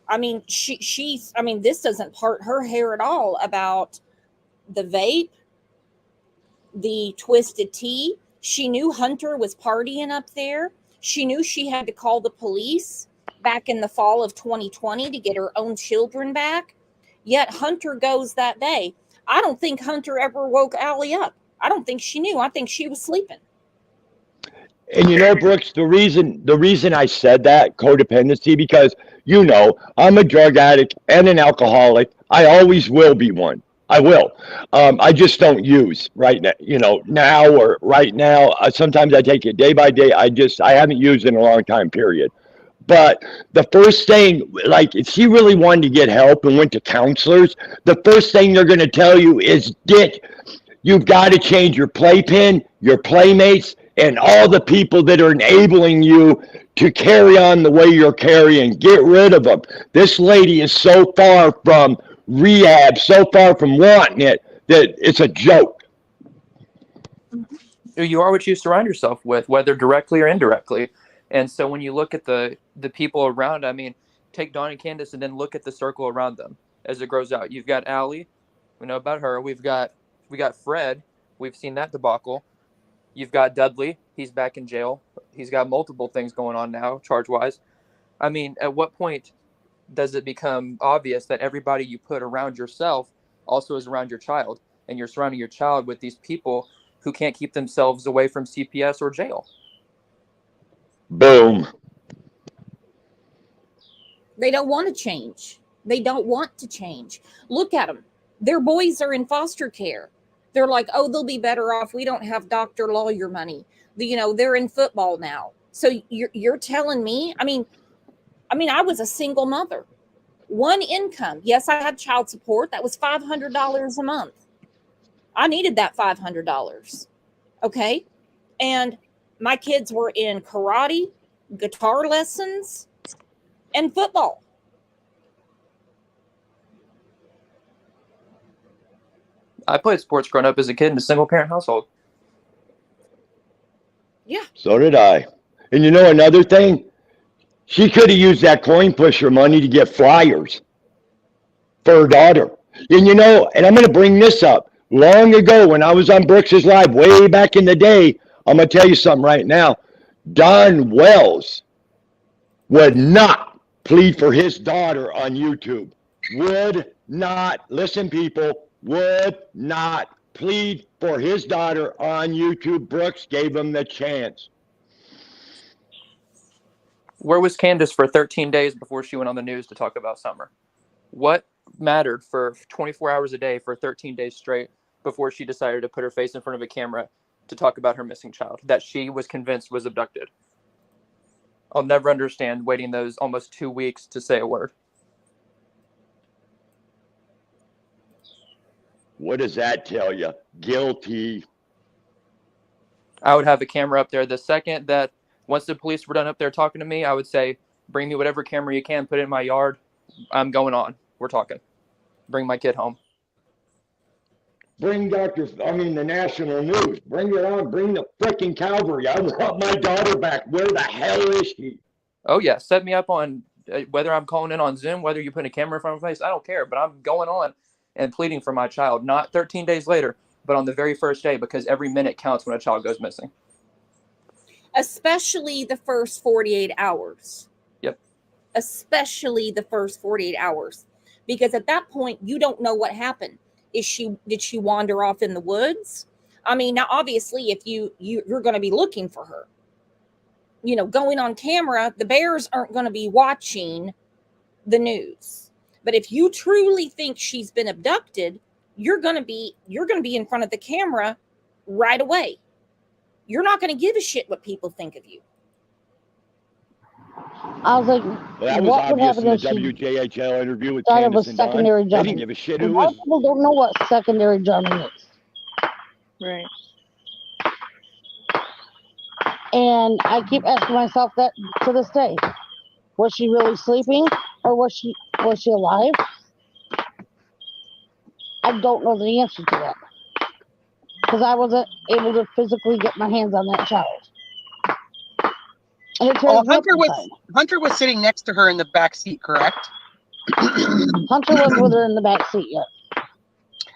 A: I mean, she's this doesn't part her hair at all about the vape, the twisted tea. She knew Hunter was partying up there. She knew she had to call the police back in the fall of 2020 to get her own children back. Yet Hunter goes that day. I don't think Hunter ever woke Allie up. I don't think she knew. I think she was sleeping.
E: And you know, Brooks, the reason I said that, codependency, because, you know, I'm a drug addict and an alcoholic. I always will be one. I will. I just don't use right now, now or right now. Sometimes I take it day by day. I haven't used in a long time, period. But the first thing, like, if she really wanted to get help and went to counselors, the first thing they're going to tell you is, Dick, you've got to change your playpen, your playmates, and all the people that are enabling you to carry on the way you're carrying. Get rid of them. This lady is so far from rehab, so far from wanting it, that it's a joke.
R: You are what you surround yourself with, whether directly or indirectly. And so when you look at the people around, I mean, take Dawn and Candace and then look at the circle around them as it grows out. You've got Allie. We know about her. We got Fred. We've seen that debacle. You've got Dudley. He's back in jail. He's got multiple things going on now, charge-wise. I mean, at what point does it become obvious that everybody you put around yourself also is around your child, and you're surrounding your child with these people who can't keep themselves away from CPS or jail?
E: Boom.
A: They don't want to change. They don't want to change. Look at them. Their boys are in foster care. They're like, oh, they'll be better off. We don't have doctor lawyer money. They're in football now. So you're telling me, I mean, I was a single mother, one income. Yes, I had child support. That was $500 a month. I needed that $500. Okay. And my kids were in karate, guitar lessons, and football.
R: I played sports growing up as a kid in a single parent household.
A: Yeah.
E: So did I. And you know another thing? She could have used that coin pusher money to get flyers for her daughter. And and I'm going to bring this up. Long ago when I was on Brooks's Live, way back in the day, I'm going to tell you something right now. Don Wells would not plead for his daughter on YouTube. Would not, listen people, would not plead for his daughter on YouTube. Brooks gave him the chance.
R: Where was Candace for 13 days before she went on the news to talk about Summer? What mattered for 24 hours a day for 13 days straight before she decided to put her face in front of a camera to talk about her missing child that she was convinced was abducted? I'll never understand waiting those almost 2 weeks to say a word.
E: What does that tell you? Guilty.
R: I would have a camera up there the second that once the police were done up there talking to me, I would say, bring me whatever camera you can, put it in my yard. I'm going on. We're talking. Bring my kid home.
E: Bring the national news. Bring it on. Bring the freaking cavalry. I want my daughter back. Where the hell is she?
R: Oh, yeah. Set me up on whether I'm calling in on Zoom, whether you put a camera in front of my face. I don't care, but I'm going on and pleading for my child, not 13 days later, but on the very first day, because every minute counts when a child goes missing.
A: Especially the first 48 hours.
R: Yep.
A: Especially the first 48 hours. Because at that point, you don't know what happened. Did she wander off in the woods? I mean, now obviously, if you're going to be looking for her, going on camera, the bears aren't going to be watching the news. But if you truly think she's been abducted, you're going to be in front of the camera right away. You're not going to give a shit what people think of you.
M: I was like,
E: Well, that was
M: what would
E: obvious
M: happen
E: in the
M: if she
E: WJHL interview with
M: died of a
E: Candace and Don.
M: secondary
E: They
M: drowning?
E: didn't give a shit
M: A
E: who
M: lot
E: was.
M: of people don't know what secondary drowning is.
O: Right.
M: And I keep asking myself that to this day. Was she really sleeping, or was she alive? I don't know the answer to that. Because I wasn't able to physically get my hands on that child. And it tears me up inside.
L: Hunter was sitting next to her in the back seat, correct?
M: Hunter was with her in the back seat, yes.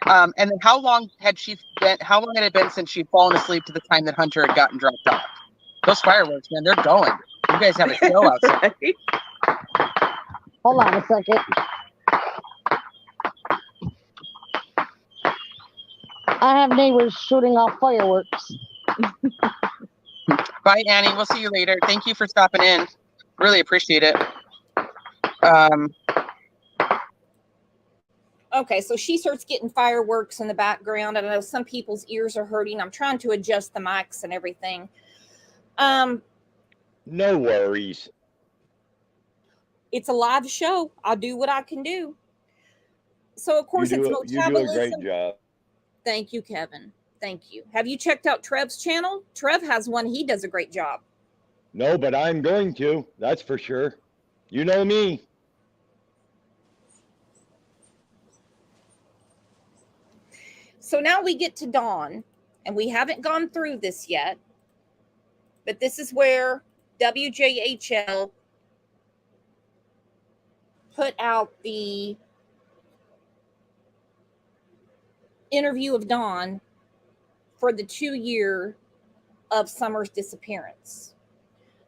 L: And then how long had it been since she'd fallen asleep to the time that Hunter had gotten dropped off? Those fireworks, man, they're going. You guys have a show outside.
M: Hold on a second. I have neighbors shooting off fireworks.
L: Bye, Annie. We'll see you later. Thank you for stopping in. Really appreciate it.
A: Okay, so she starts getting fireworks in the background. I know some people's ears are hurting. I'm trying to adjust the mics and everything.
E: No worries.
A: It's a live show. I'll do what I can do. So, of course, it's Mo-tabolism.
E: You do a great job.
A: Thank you, Kevin. Thank you. Have you checked out Trev's channel? Trev has one. He does a great job.
E: No, but I'm going to. That's for sure. You know me.
A: So now we get to Dawn, and we haven't gone through this yet, but this is where WJHL put out the interview of Dawn for the 2 year of Summer's disappearance.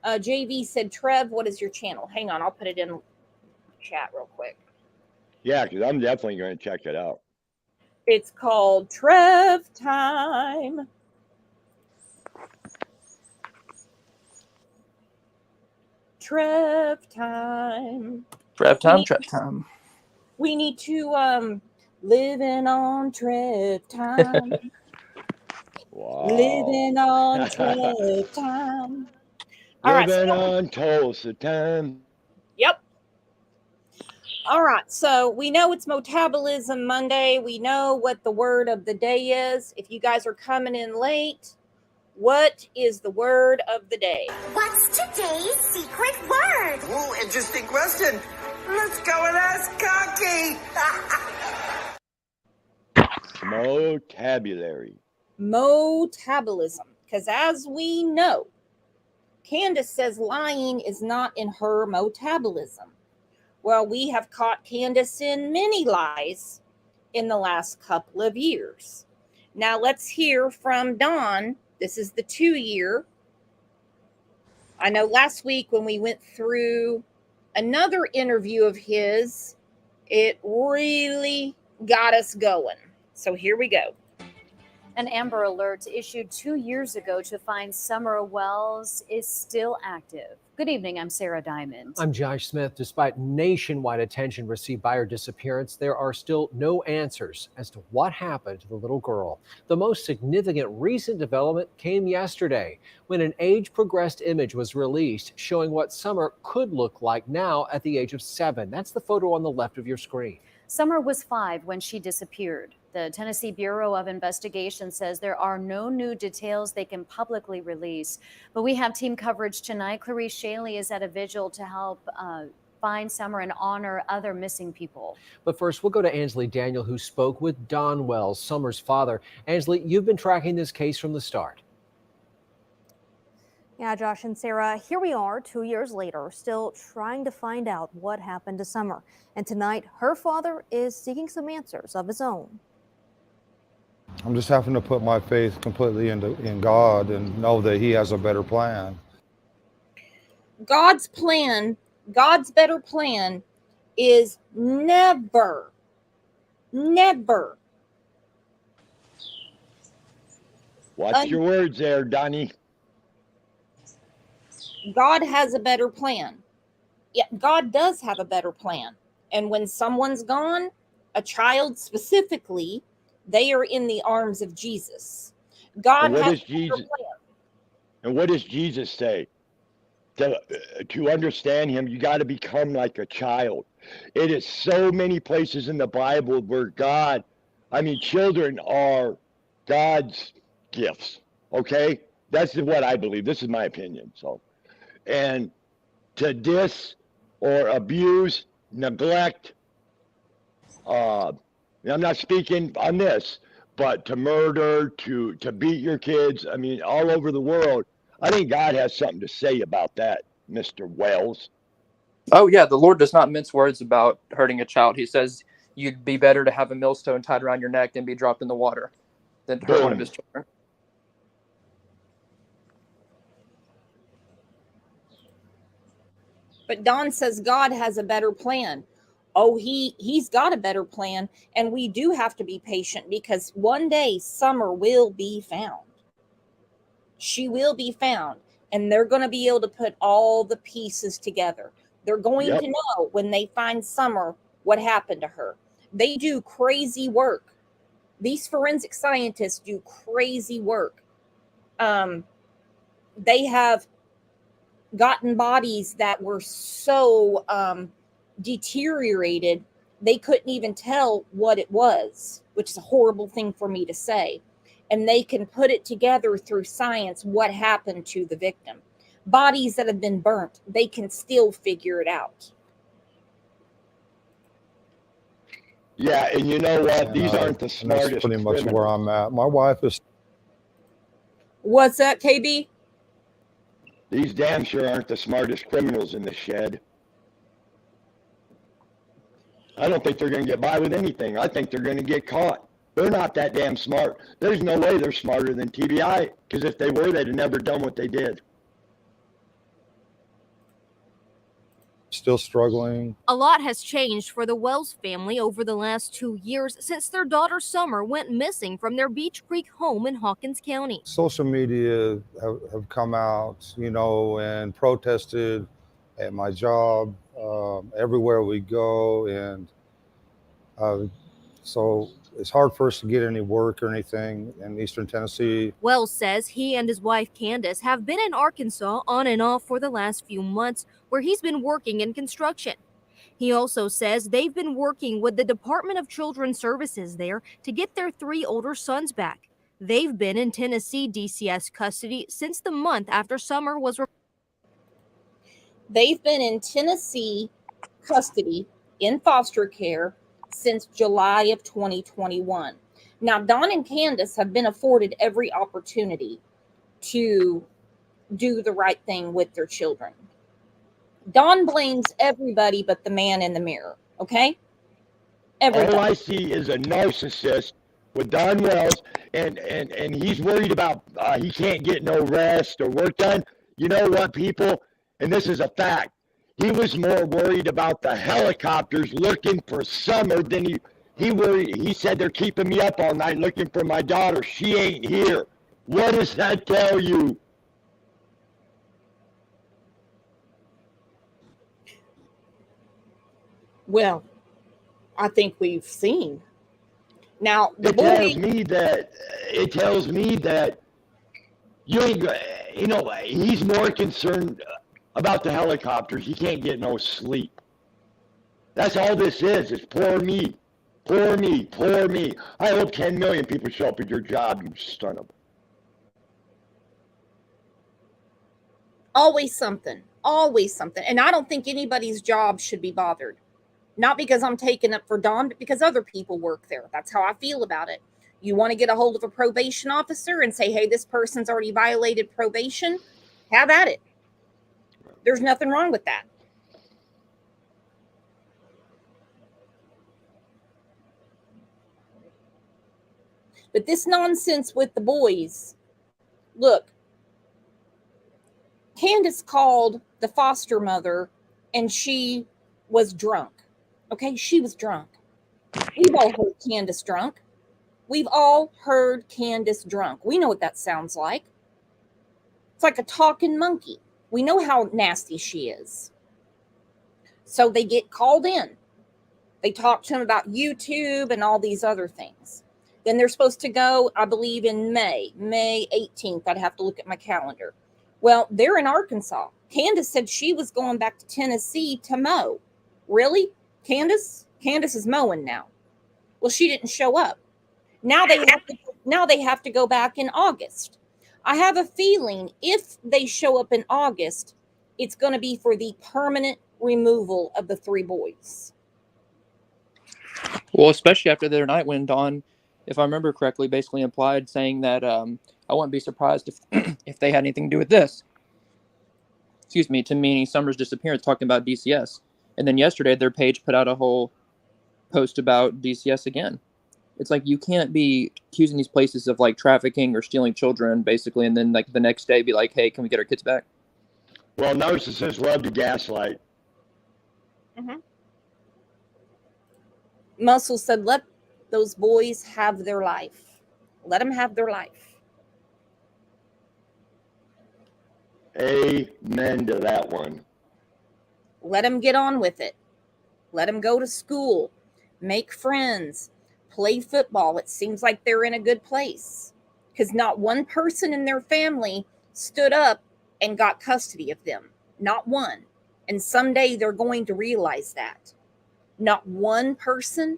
A: JV said, Trev, what is your channel? Hang on, I'll put it in chat real quick.
E: Yeah, because I'm definitely going to check it out.
A: It's called Trev Time. Trev Time.
R: Trev Time, Trev Time.
A: We need to living on Trev Time.
E: Wow.
A: Living on Trev Time. All right,
E: Living on Tulsa time.
A: Yep. All right, so we know it's Mo-tabolism Monday. We know what the word of the day is. If you guys are coming in late, what is the word of the day?
K: What's today's secret word?
P: Ooh, interesting question. Let's go and ask Cocky.
E: Mo-tabulary.
A: Mo-tabolism. Because as we know, Candace says lying is not in her mo-tabolism. Well, we have caught Candace in many lies in the last couple of years. Now let's hear from Don. This is the 2 year. I know last week when we went through another interview of his, it really got us going. So here we go.
S: An Amber Alert issued 2 years ago to find Summer Wells is still active. Good evening, I'm Sarah Diamond.
T: I'm Josh Smith. Despite nationwide attention received by her disappearance, there are still no answers as to what happened to the little girl. The most significant recent development came yesterday when an age-progressed image was released showing what Summer could look like now at the age of 7. That's the photo on the left of your screen.
S: Summer was 5 when she disappeared. The Tennessee Bureau of Investigation says there are no new details they can publicly release. But we have team coverage tonight. Clarice Shaley is at a vigil to help find Summer and honor other missing people.
T: But first, we'll go to Ansley Daniel, who spoke with Don Wells, Summer's father. Ansley, you've been tracking this case from the start.
U: Yeah, Josh and Sarah, here we are 2 years later, still trying to find out what happened to Summer. And tonight, her father is seeking some answers of his own.
V: I'm just having to put my faith completely in God and know that He has a better plan.
A: God's plan, God's better plan is never.
E: Watch your words there, Donnie.
A: God has a better plan. Yeah, God does have a better plan. And when someone's gone, a child specifically, they are in the arms of Jesus. God has a better plan.
E: And what does Jesus say? To understand Him, you got to become like a child. It is so many places in the Bible where children are God's gifts. Okay? That's what I believe. This is my opinion. And to diss or abuse, neglect, I'm not speaking on this, but to murder, to beat your kids, all over the world, I think God has something to say about that, Mr. Wells.
R: Oh, yeah, the Lord does not mince words about hurting a child. He says you'd be better to have a millstone tied around your neck than be dropped in the water than to hurt one of His children.
A: But Don says God has a better plan. Oh, he's got a better plan. And we do have to be patient because one day Summer will be found. She will be found. And they're going to be able to put all the pieces together. They're going to know when they find Summer what happened to her. They do crazy work. These forensic scientists do crazy work. They have gotten bodies that were so deteriorated they couldn't even tell what it was, which is a horrible thing for me to say. And they can put it together through science what happened to the victim. Bodies that have been burnt, they can still figure it out.
E: Yeah, and you know what? These aren't the smartest.
V: That's pretty much where I'm at. My wife is.
A: What's that, KB?
E: These damn sure aren't the smartest criminals in the shed. I don't think they're going to get by with anything. I think they're going to get caught. They're not that damn smart. There's no way they're smarter than TBI, because if they were, they'd have never done what they did.
V: Still struggling.
U: A lot has changed for the Wells family over the last 2 years since their daughter Summer went missing from their Beach Creek home in Hawkins County.
V: Social media have come out, and protested at my job, everywhere we go. And so it's hard for us to get any work or anything in Eastern Tennessee.
U: Wells says he and his wife Candus have been in Arkansas on and off for the last few months, where he's been working in construction. He also says they've been working with the Department of Children's Services there to get their 3 older sons back. They've been in Tennessee DCS custody since the month after Summer was.
A: They've been in Tennessee custody in foster care since July of 2021. Now, Don and Candace have been afforded every opportunity to do the right thing with their children. Don blames everybody but the man in the mirror, okay? Everybody.
E: All I see is a narcissist with Don Wells, and he's worried about he can't get no rest or work done. You know what, people? And this is a fact. He was more worried about the helicopters looking for Summer than He said they're keeping me up all night looking for my daughter. She ain't here. What does that tell you?
A: Well, I think we've seen. Now, the
E: It
A: boy,
E: tells me that you ain't, he's more concerned about the helicopters. He can't get no sleep. That's all this is poor me. Poor me, poor me. I hope 10 million people show up at your job, you son of.
A: always something, always something. And I don't think anybody's job should be bothered. Not because I'm taking up for Dawn, but because other people work there. That's how I feel about it. You want to get a hold of a probation officer and say, hey, this person's already violated probation, have at it. There's nothing wrong with that. But this nonsense with the boys, look, Candace called the foster mother and she was drunk. Okay, she was drunk. We've all heard Candace drunk. We've all heard Candace drunk. We know what that sounds like. It's like a talking monkey. We know how nasty she is. So they get called in. They talk to him about YouTube and all these other things. Then they're supposed to go, I believe, in May 18th. I'd have to look at my calendar. Well, they're in Arkansas. Candace said she was going back to Tennessee to mow. Really? Candace? Candace is mowing now. Well, she didn't show up. Now they have to go back in August. I have a feeling if they show up in August, it's going to be for the permanent removal of the 3 boys.
R: Well, especially after the other night when Dawn, if I remember correctly, basically implied saying that I wouldn't be surprised if if they had anything to do with this. Excuse me, to meaning Summer's disappearance, talking about DCS. And then yesterday, their page put out a whole post about DCS again. It's like you can't be accusing these places of like trafficking or stealing children, basically, and then like the next day be like, hey, can we get our kids back?
E: Well, narcissists love to gaslight.
A: Mm-hmm. Muscle said, let those boys have their life. Let them have their life.
E: Amen to that one.
A: Let them get on with it. Let them go to school, make friends, play football. It seems like they're in a good place because not one person in their family stood up and got custody of them. Not one. And someday they're going to realize that. Not one person,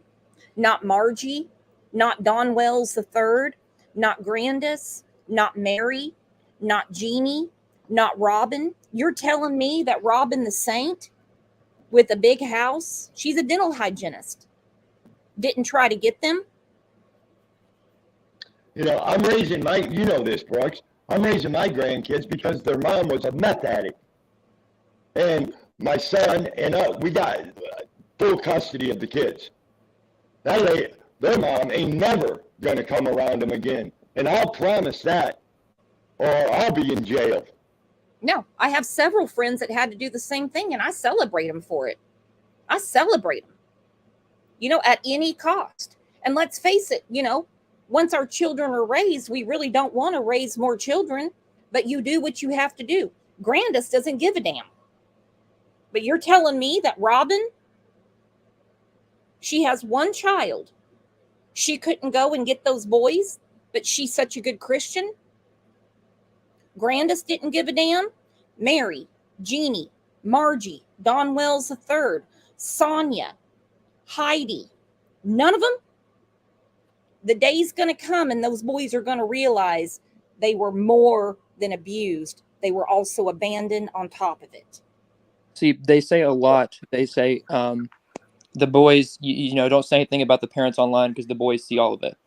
A: not Margie, not Don Wells III, not Grandis, not Mary, not Jeannie, not Robin. You're telling me that Robin the Saint with a big house, she's a dental hygienist, didn't try to get them?
E: I'm raising this, Brooks. I'm raising my grandkids because their mom was a meth addict. And my son and we got full custody of the kids. Their mom ain't never going to come around them again. And I'll promise that, or I'll be in jail.
A: No, I have several friends that had to do the same thing, and I celebrate them for it. I celebrate them, at any cost. And let's face it, once our children are raised, we really don't want to raise more children, but you do what you have to do. Grandis doesn't give a damn. But you're telling me that Robin, she has one child. She couldn't go and get those boys, but she's such a good Christian. Grandis didn't give a damn. Mary, Jeannie, Margie, Don Wells III, Sonia, Heidi, none of them. The day's going to come and those boys are going to realize they were more than abused. They were also abandoned on top of it.
R: See, they say a lot. They say the boys, don't say anything about the parents online because the boys see all of it.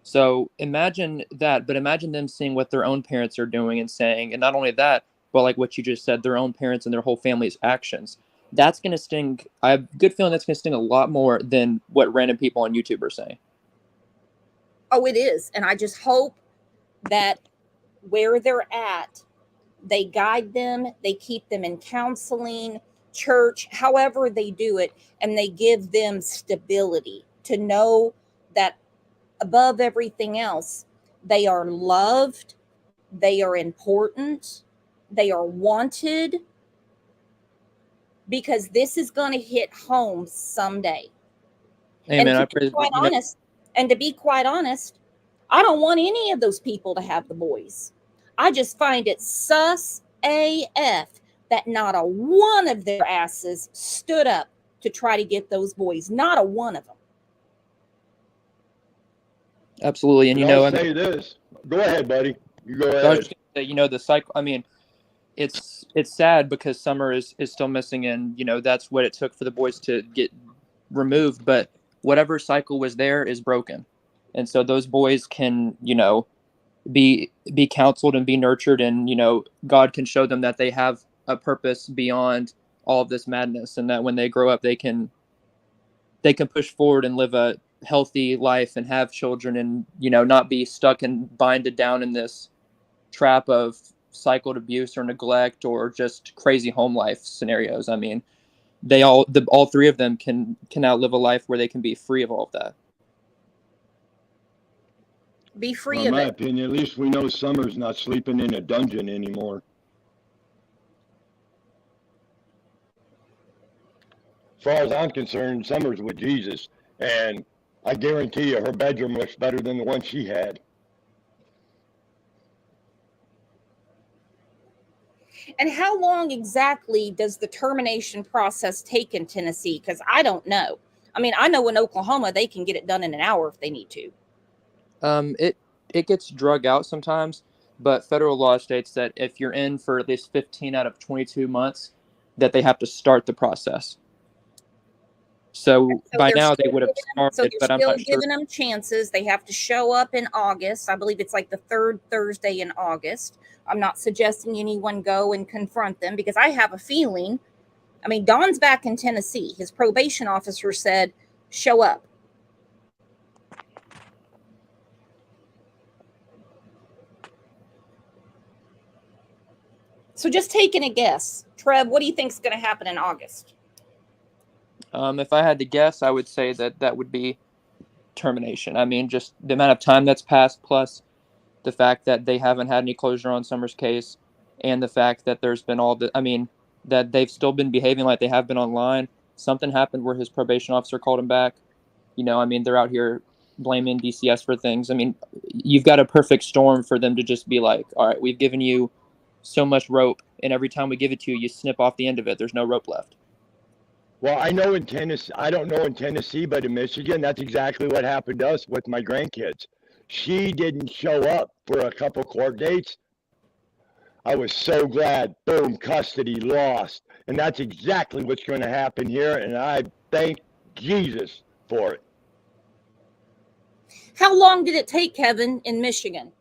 R: So imagine that, but imagine them seeing what their own parents are doing and saying, and not only that, but like what you just said, their own parents and their whole family's actions. That's going to sting. I have a good feeling that's going to sting a lot more than what random people on YouTube are saying.
A: Oh, it is. And I just hope that where they're at, they guide them, they keep them in counseling, church, however they do it, and they give them stability. to know that above everything else, they are loved, they are important, they are wanted, because this is going to hit home someday.
R: Amen.
A: And to be quite honest, I don't want any of those people to have the boys. I just find it sus AF that not a one of their asses stood up to try to get those boys. Not a one of them.
R: Absolutely. And
E: I'll say this. Go ahead, buddy. You go ahead.
R: I was just gonna say, the cycle. I mean, it's sad because Summer is still missing, and that's what it took for the boys to get removed. But whatever cycle was there is broken, and so those boys can be counseled and be nurtured, and God can show them that they have a purpose beyond all of this madness, and that when they grow up they can push forward and live a healthy life and have children, and not be stuck and binded down in this trap of cycled abuse or neglect or just crazy home life scenarios. I mean, all three of them can now live a life where they can be free of all of that.
A: Be free
E: of it. In my opinion, at least we know Summer's not sleeping in a dungeon anymore. As far as I'm concerned, Summer's with Jesus, and I guarantee you her bedroom looks better than the one she had.
A: And how long exactly does the termination process take in Tennessee? Because I don't know. I mean, I know in Oklahoma they can get it done in an hour if they need to.
R: It gets drug out sometimes, but federal law states that if you're in for at least 15 out of 22 months, that they have to start the process. So by now they would have started, but I'm not sure.
A: Giving them chances. They have to show up in August. I believe it's like the third Thursday in August. I'm not suggesting anyone go and confront them, because I have a feeling, I mean, Don's back in Tennessee. His probation officer said, show up. So just taking a guess, Trev, what do you think is going to happen in August?
R: If I had to guess, I would say that would be termination. I mean, just the amount of time that's passed, plus the fact that they haven't had any closure on Summer's case, and the fact that there's been that they've still been behaving like they have been online. Something happened where his probation officer called him back. I mean, they're out here blaming DCS for things. I mean, you've got a perfect storm for them to just be like, all right, we've given you so much rope, and every time we give it to you, you snip off the end of it. There's no rope left.
E: Well, I know in Tennessee, I don't know in Tennessee, but in Michigan, that's exactly what happened to us with my grandkids. She didn't show up for a couple court dates. I was so glad. Boom, custody lost. And that's exactly what's going to happen here. And I thank Jesus for it.
A: How long did it take, Kevin, in Michigan?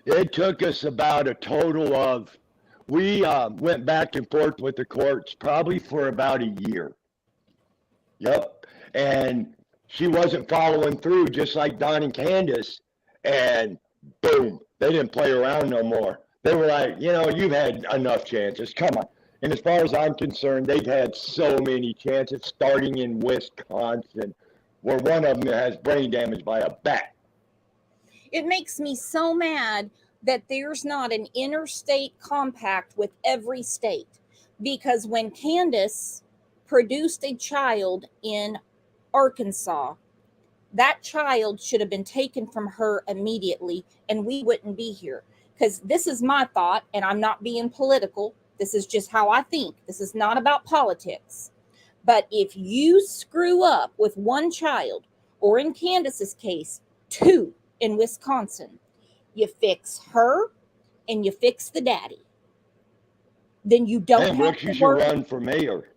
E: It took us about a total of, we went back and forth with the courts probably for about a year. Yep. And she wasn't following through, just like Don and Candace. And boom, they didn't play around no more. They were like, you've had enough chances. Come on. And as far as I'm concerned, they've had so many chances, starting in Wisconsin, where one of them has brain damage by a bat.
A: It makes me so mad that there's not an interstate compact with every state, because when Candus produced a child in Arkansas, that child should have been taken from her immediately, and we wouldn't be here. Because this is my thought, and I'm not being political. This is just how I think. This is not about politics. But if you screw up with one child, or in Candace's case, 2 in Wisconsin, you fix her and you fix the daddy. Then you don't have
E: Brooks,
A: to
E: you should run for mayor.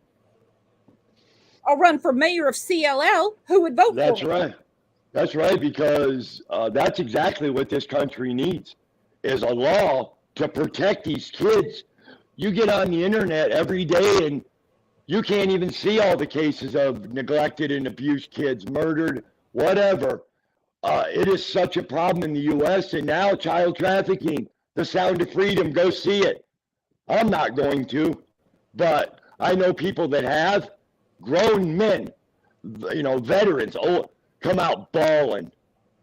A: I'll run for mayor of CLL. Who would vote
E: That's
A: for me?
E: right. That's right, because that's exactly what this country needs, is a law to protect these kids. You get on the internet every day and you can't even see all the cases of neglected and abused kids, murdered, whatever. It is such a problem in the U.S. And now child trafficking, The Sound of Freedom, go see it. I'm not going to, but I know people that have, grown men veterans come out bawling.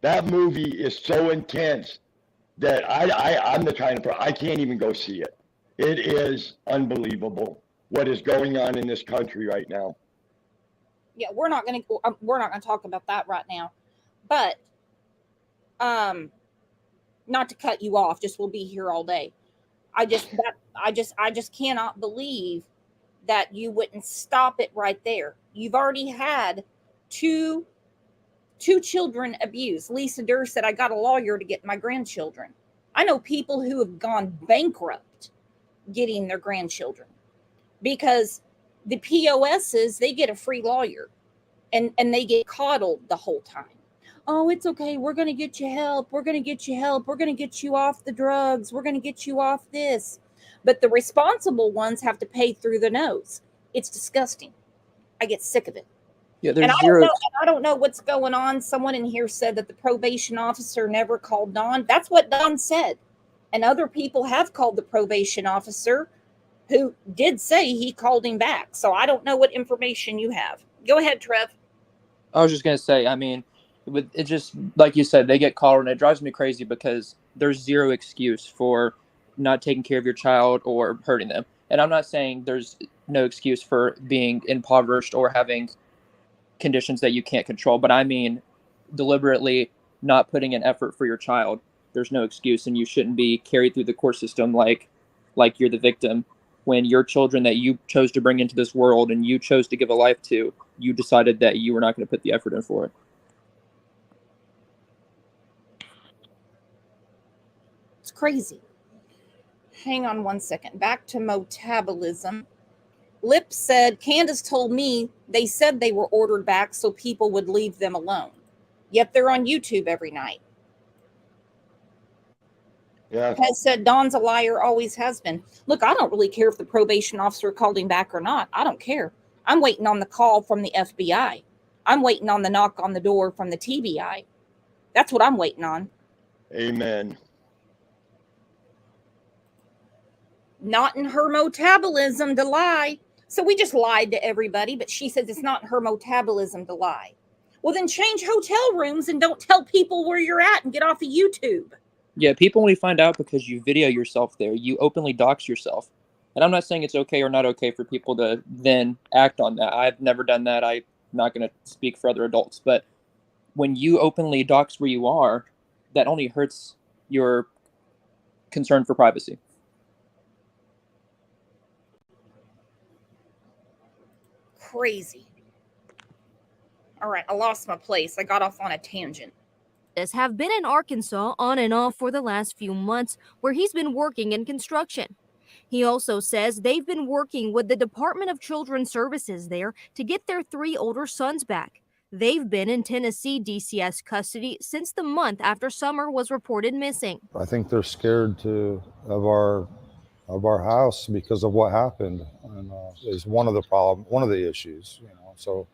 E: That movie is so intense that I'm the kind of person, I can't even go see it. It is unbelievable what is going on in this country right now.
A: Yeah, we're not going to talk about that right now. But not to cut you off, just we'll be here all day. I just cannot believe that you wouldn't stop it right there. You've already had two children abused. Lisa Durr said, I got a lawyer to get my grandchildren. I know people who have gone bankrupt getting their grandchildren because the POSs, they get a free lawyer and they get coddled the whole time. Oh, it's okay. We're going to get you help. We're going to get you help. We're going to get you off the drugs. We're going to get you off this. But the responsible ones have to pay through the nose. It's disgusting. I get sick of it.
R: Yeah,
A: and I don't know what's going on. Someone in here said that the probation officer never called Don. That's what Don said. And other people have called the probation officer who did say he called him back. So I don't know what information you have. Go ahead, Trev.
R: I was just going to say, I mean, it just, like you said, they get called, and it drives me crazy because there's zero excuse for not taking care of your child or hurting them. And I'm not saying there's no excuse for being impoverished or having conditions that you can't control, but I mean deliberately not putting in effort for your child. There's no excuse, and you shouldn't be carried through the court system like you're the victim when your children that you chose to bring into this world and you chose to give a life to, you decided that you were not going to put the effort in for it.
A: It's crazy. Hang on one second. Back to Mo-tabolism. Lip said, Candace told me they said they were ordered back so people would leave them alone. Yet they're on YouTube every night.
E: Yeah.
A: Has said, Don's a liar, always has been. Look, I don't really care if the probation officer called him back or not. I don't care. I'm waiting on the call from the FBI. I'm waiting on the knock on the door from the TBI. That's what I'm waiting on.
E: Amen.
A: Not in her metabolism to lie. So we just lied to everybody, but she says it's not her metabolism to lie. Well, then change hotel rooms and don't tell people where you're at and get off of YouTube.
R: Yeah, people only find out because you video yourself there. You openly dox yourself. And I'm not saying it's okay or not okay for people to then act on that. I've never done that. I'm not going to speak for other adults. But when you openly dox where you are, that only hurts your concern for privacy.
A: Crazy. All right, I lost my place. I got off on a tangent.
U: Have been in Arkansas on and off for the last few months, where he's been working in construction. He also says they've been working with the Department of Children's Services there to get their 3 older sons back. They've been in Tennessee DCS custody since the month after Summer was reported missing.
V: I think they're scared of our house because of what happened, and is one of the issues. So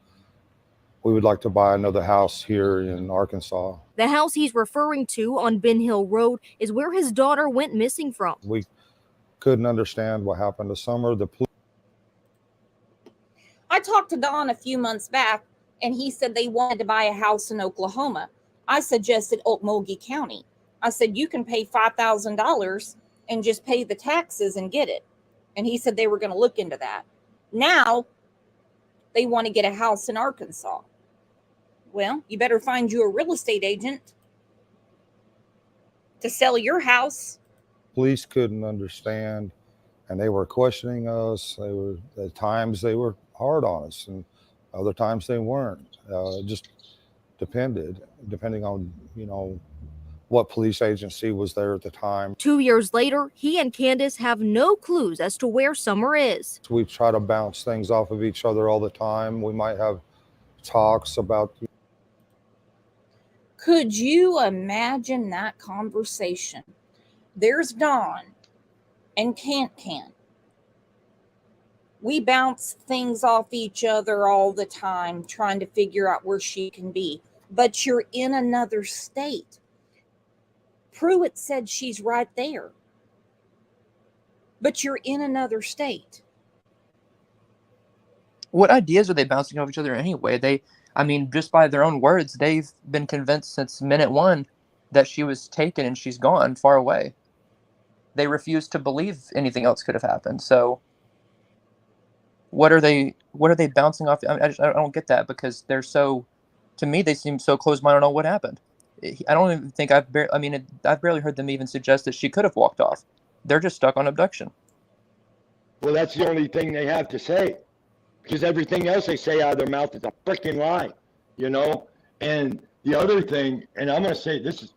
V: we would like to buy another house here in Arkansas.
U: The house he's referring to on Ben Hill Road is where his daughter went missing from.
V: We couldn't understand what happened to Summer.
A: I talked to Don a few months back, and he said they wanted to buy a house in Oklahoma. I suggested Okmulgee County. I said, you can pay $5,000 and just pay the taxes and get it. And he said they were going to look into that. Now they want to get a house in Arkansas. Well, you better find you a real estate agent to sell your house.
V: Police couldn't understand, and they were questioning us. At times they were hard on us, and other times they weren't. Just depending on what police agency was there at the time.
U: 2 years later, he and Candus have no clues as to where Summer is.
V: We try to bounce things off of each other all the time. We might have talks about.
A: Could you imagine that conversation? There's Dawn and Can. We bounce things off each other all the time, trying to figure out where she can be. But you're in another state. Pruitt said she's right there. But you're in another state.
R: What ideas are they bouncing off each other anyway? I mean, just by their own words, they've been convinced since minute one that she was taken and she's gone far away. They refuse to believe anything else could have happened. So what are they bouncing off? I don't get that, because to me, they seem so close-minded on what happened. I don't even think I've barely heard them even suggest that she could have walked off. They're just stuck on abduction.
E: Well, that's the only thing they have to say, because everything else they say out of their mouth is a freaking lie, you know? And the other thing, and I'm going to say this is,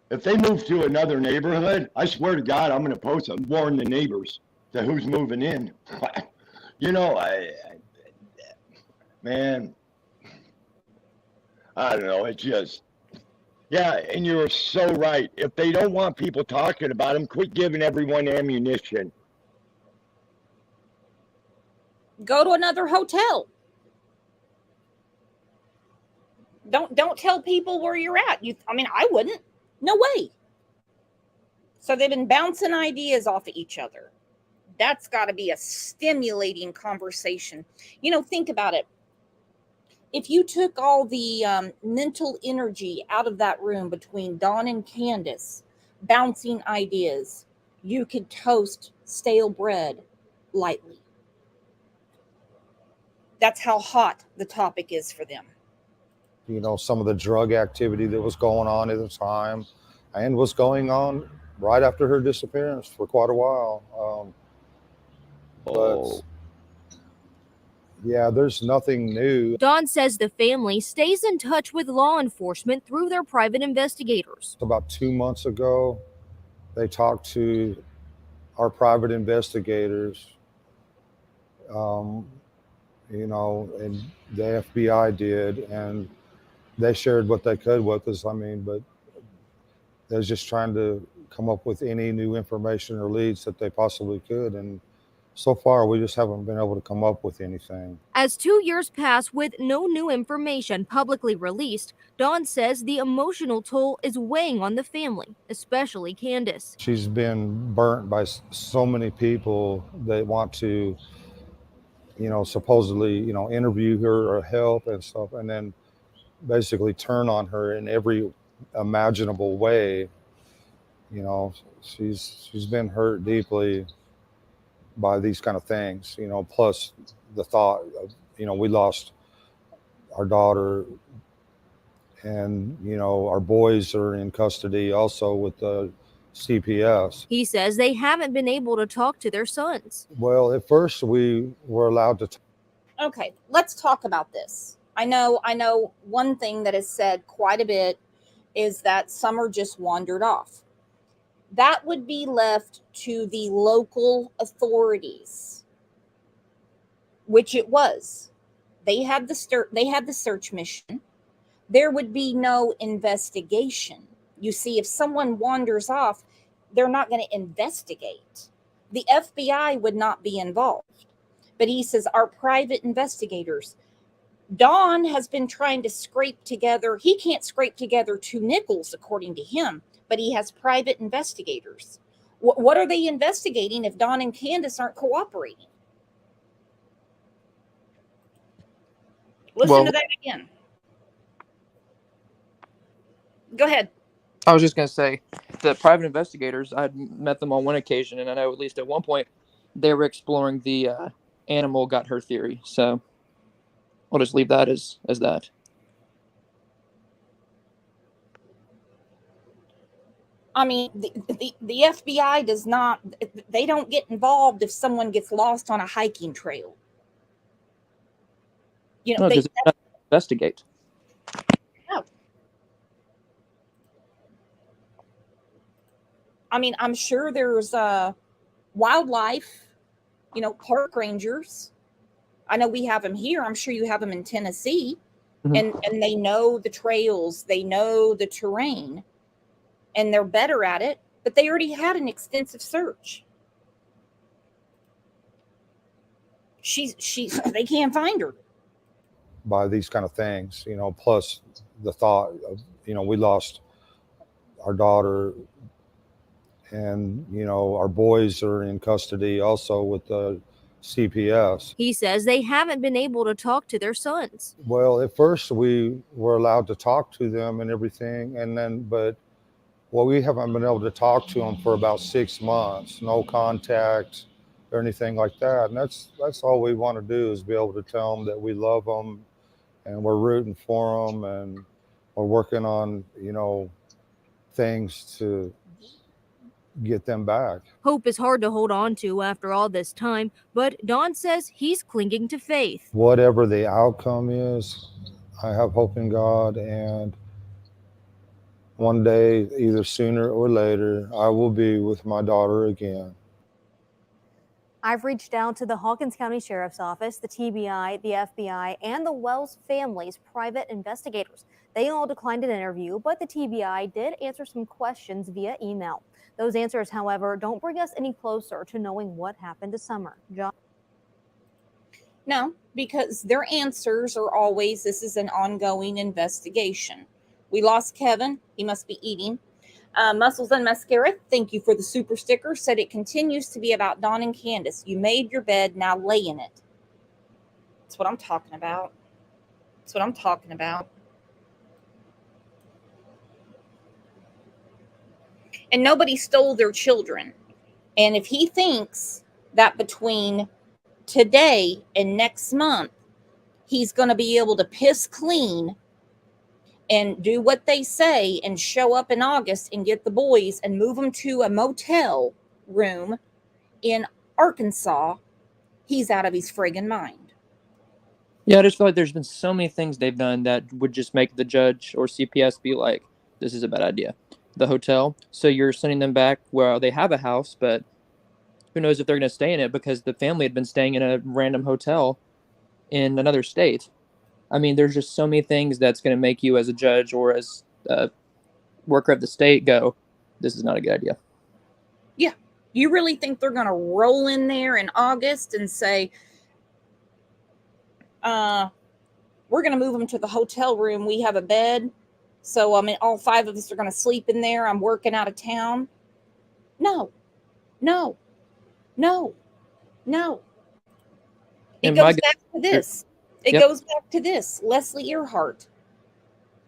E: if they move to another neighborhood, I swear to God, I'm going to post and warn the neighbors to who's moving in. You know, man, I don't know. It's just, yeah, and you're so right. If they don't want people talking about them, quit giving everyone ammunition.
A: Go to another hotel. Don't tell people where you're at. I wouldn't. No way. So they've been bouncing ideas off of each other. That's got to be a stimulating conversation. Think about it. If you took all the mental energy out of that room between Dawn and Candace, bouncing ideas, you could toast stale bread lightly. That's how hot the topic is for them.
V: Some of the drug activity that was going on at the time and was going on right after her disappearance for quite a while. But yeah, there's nothing new.
U: Dawn says the family stays in touch with law enforcement through their private investigators.
V: About 2 months ago, they talked to our private investigators, and the FBI did, and they shared what they could with us. But they're just trying to come up with any new information or leads that they possibly could. And so far, we just haven't been able to come up with anything.
U: As 2 years pass with no new information publicly released, Dawn says the emotional toll is weighing on the family, especially Candace.
V: She's been burnt by so many people that want to, supposedly, interview her or help and stuff, and then basically turn on her in every imaginable way. She's been hurt deeply by these kind of things, plus the thought of, we lost our daughter, and, our boys are in custody also with the CPS.
U: He says they haven't been able to talk to their sons.
V: Well, at first we were allowed to.
A: Okay, let's talk about this. I know one thing that is said quite a bit is that Summer just wandered off. That would be left to the local authorities, which it was. They had the search mission. There would be no investigation. You see, if someone wanders off, they're not going to investigate. The FBI would not be involved. But he says our private investigators. Dawn has been trying to scrape together. He can't scrape together 2 nickels, according to him, but he has private investigators. What are they investigating if Dawn and Candace aren't cooperating? Listen to that again. Go ahead.
R: I was just going to say, the private investigators, I'd met them on one occasion, and I know at least at one point they were exploring the animal got her theory. So I'll just leave that as that.
A: The FBI does not, they don't get involved if someone gets lost on a hiking trail.
R: No, because they don't investigate.
A: No. I'm sure there's wildlife, park rangers. I know we have them here. I'm sure you have them in Tennessee. Mm-hmm. And they know the trails, they know the terrain, and they're better at it, but they already had an extensive search. They can't find her.
V: By these kind of things, plus the thought of, we lost our daughter, and, our boys are in custody also with the CPS.
U: He says they haven't been able to talk to their sons.
V: Well, at first we were allowed to talk to them and everything, but we haven't been able to talk to them for about 6 months. No contact or anything like that. And that's all we want to do, is be able to tell them that we love them and we're rooting for them, and we're working on, things to get them back.
U: Hope is hard to hold on to after all this time, but Don says he's clinging to faith.
V: Whatever the outcome is, I have hope in God, and one day, either sooner or later, I will be with my daughter again.
B: I've reached out to the Hawkins County Sheriff's Office, the TBI, the FBI, and the Wells family's private investigators. They all declined an interview, but the TBI did answer some questions via email. Those answers, however, don't bring us any closer to knowing what happened to Summer. John?
A: No, because their answers are always, this is an ongoing investigation. We lost Kevin. He must be eating. Muscles and Mascara, thank you for the super sticker. Said it continues to be about Dawn and Candace. You made your bed, now lay in it. That's what I'm talking about. That's what I'm talking about. And nobody stole their children. And if he thinks that between today and next month, he's going to be able to piss clean and do what they say and show up in August and get the boys and move them to a motel room in Arkansas, he's out of his friggin' mind.
R: Yeah, I just feel like there's been so many things they've done that would just make the judge or CPS be like, this is a bad idea. The hotel, so you're sending them back where they have a house, but who knows if they're going to stay in it, because the family had been staying in a random hotel in another state. I mean, there's just so many things that's going to make you as a judge or as a worker of the state go, this is not a good idea.
A: Yeah. You really think they're going to roll in there in August and say, we're going to move them to the hotel room. We have a bed. So, I mean, all 5 of us are going to sleep in there. I'm working out of town. No. It goes back to this. It goes back to this. Leslie Earhart.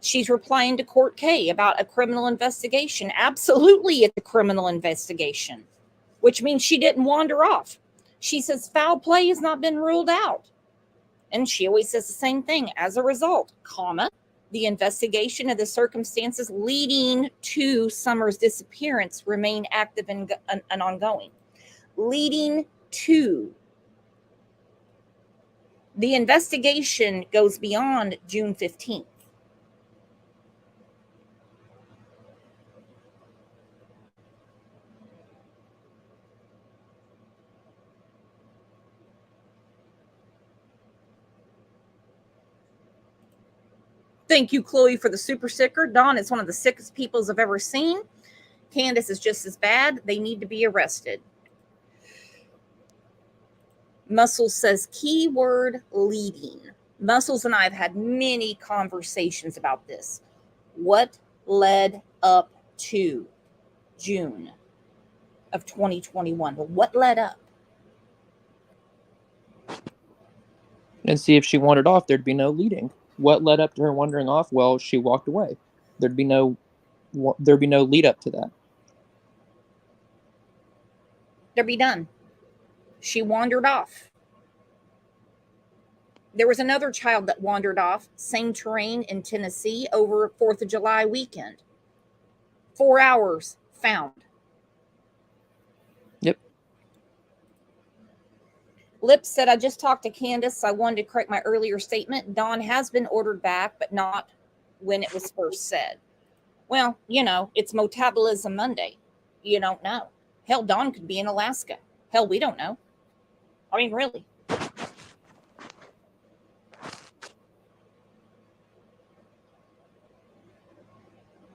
A: She's replying to Court K about a criminal investigation. Absolutely, it's a criminal investigation, which means she didn't wander off. She says foul play has not been ruled out. And she always says the same thing. As a result, the investigation of the circumstances leading to Summer's disappearance remain active and ongoing. Leading to. The investigation goes beyond June 15th. Thank you, Chloe, for the super sticker. Dawn is one of the sickest people I've ever seen. Candace is just as bad. They need to be arrested. Muscles says keyword leading. Muscles and I have had many conversations about this. What led up to June of 2021? What led up?
R: And see, if she wandered off, there'd be no leading. What led up to her wandering off? Well, she walked away. There'd be no lead up to that.
A: There'd be none. She wandered off. There was another child that wandered off, same terrain in Tennessee over 4th of July weekend. 4 hours found.
R: Yep.
A: Lips said, I just talked to Candace. I wanted to correct my earlier statement. Dawn has been ordered back, but not when it was first said. Well, it's Mo-tabolism Monday. You don't know. Hell, Dawn could be in Alaska. Hell, we don't know. I mean, really.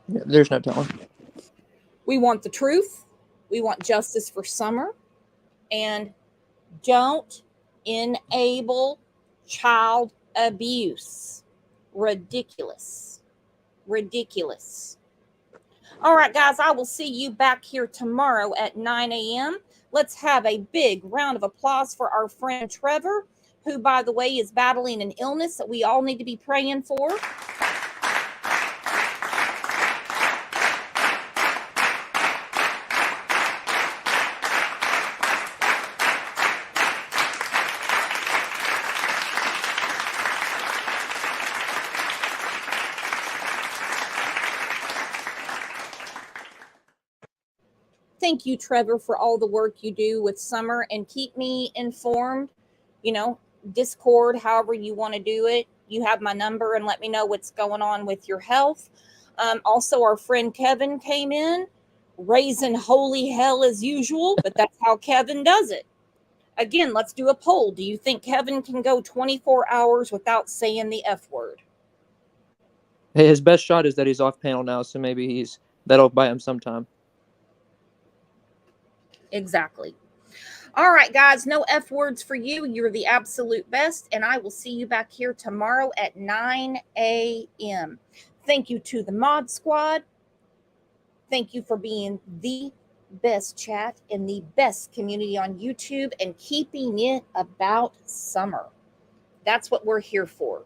R: Yeah, there's no telling.
A: We want the truth. We want justice for Summer. And don't enable child abuse. Ridiculous. All right, guys, I will see you back here tomorrow at 9 a.m. Let's have a big round of applause for our friend Trevor, who, by the way, is battling an illness that we all need to be praying for. Thank you, Trevor, for all the work you do with Summer, and keep me informed. Discord, however you want to do it. You have my number, and let me know what's going on with your health. Also, our friend Kevin came in, raising holy hell as usual, but that's how Kevin does it. Again, let's do a poll. Do you think Kevin can go 24 hours without saying the F word?
R: Hey, his best shot is that he's off panel now, so maybe that'll buy him some time.
A: Exactly. All right, guys, no F words for you. You're the absolute best, and I will see you back here tomorrow at 9 a.m. Thank you to the Mod Squad. Thank you for being the best chat in the best community on YouTube and keeping it about summer. That's what we're here for.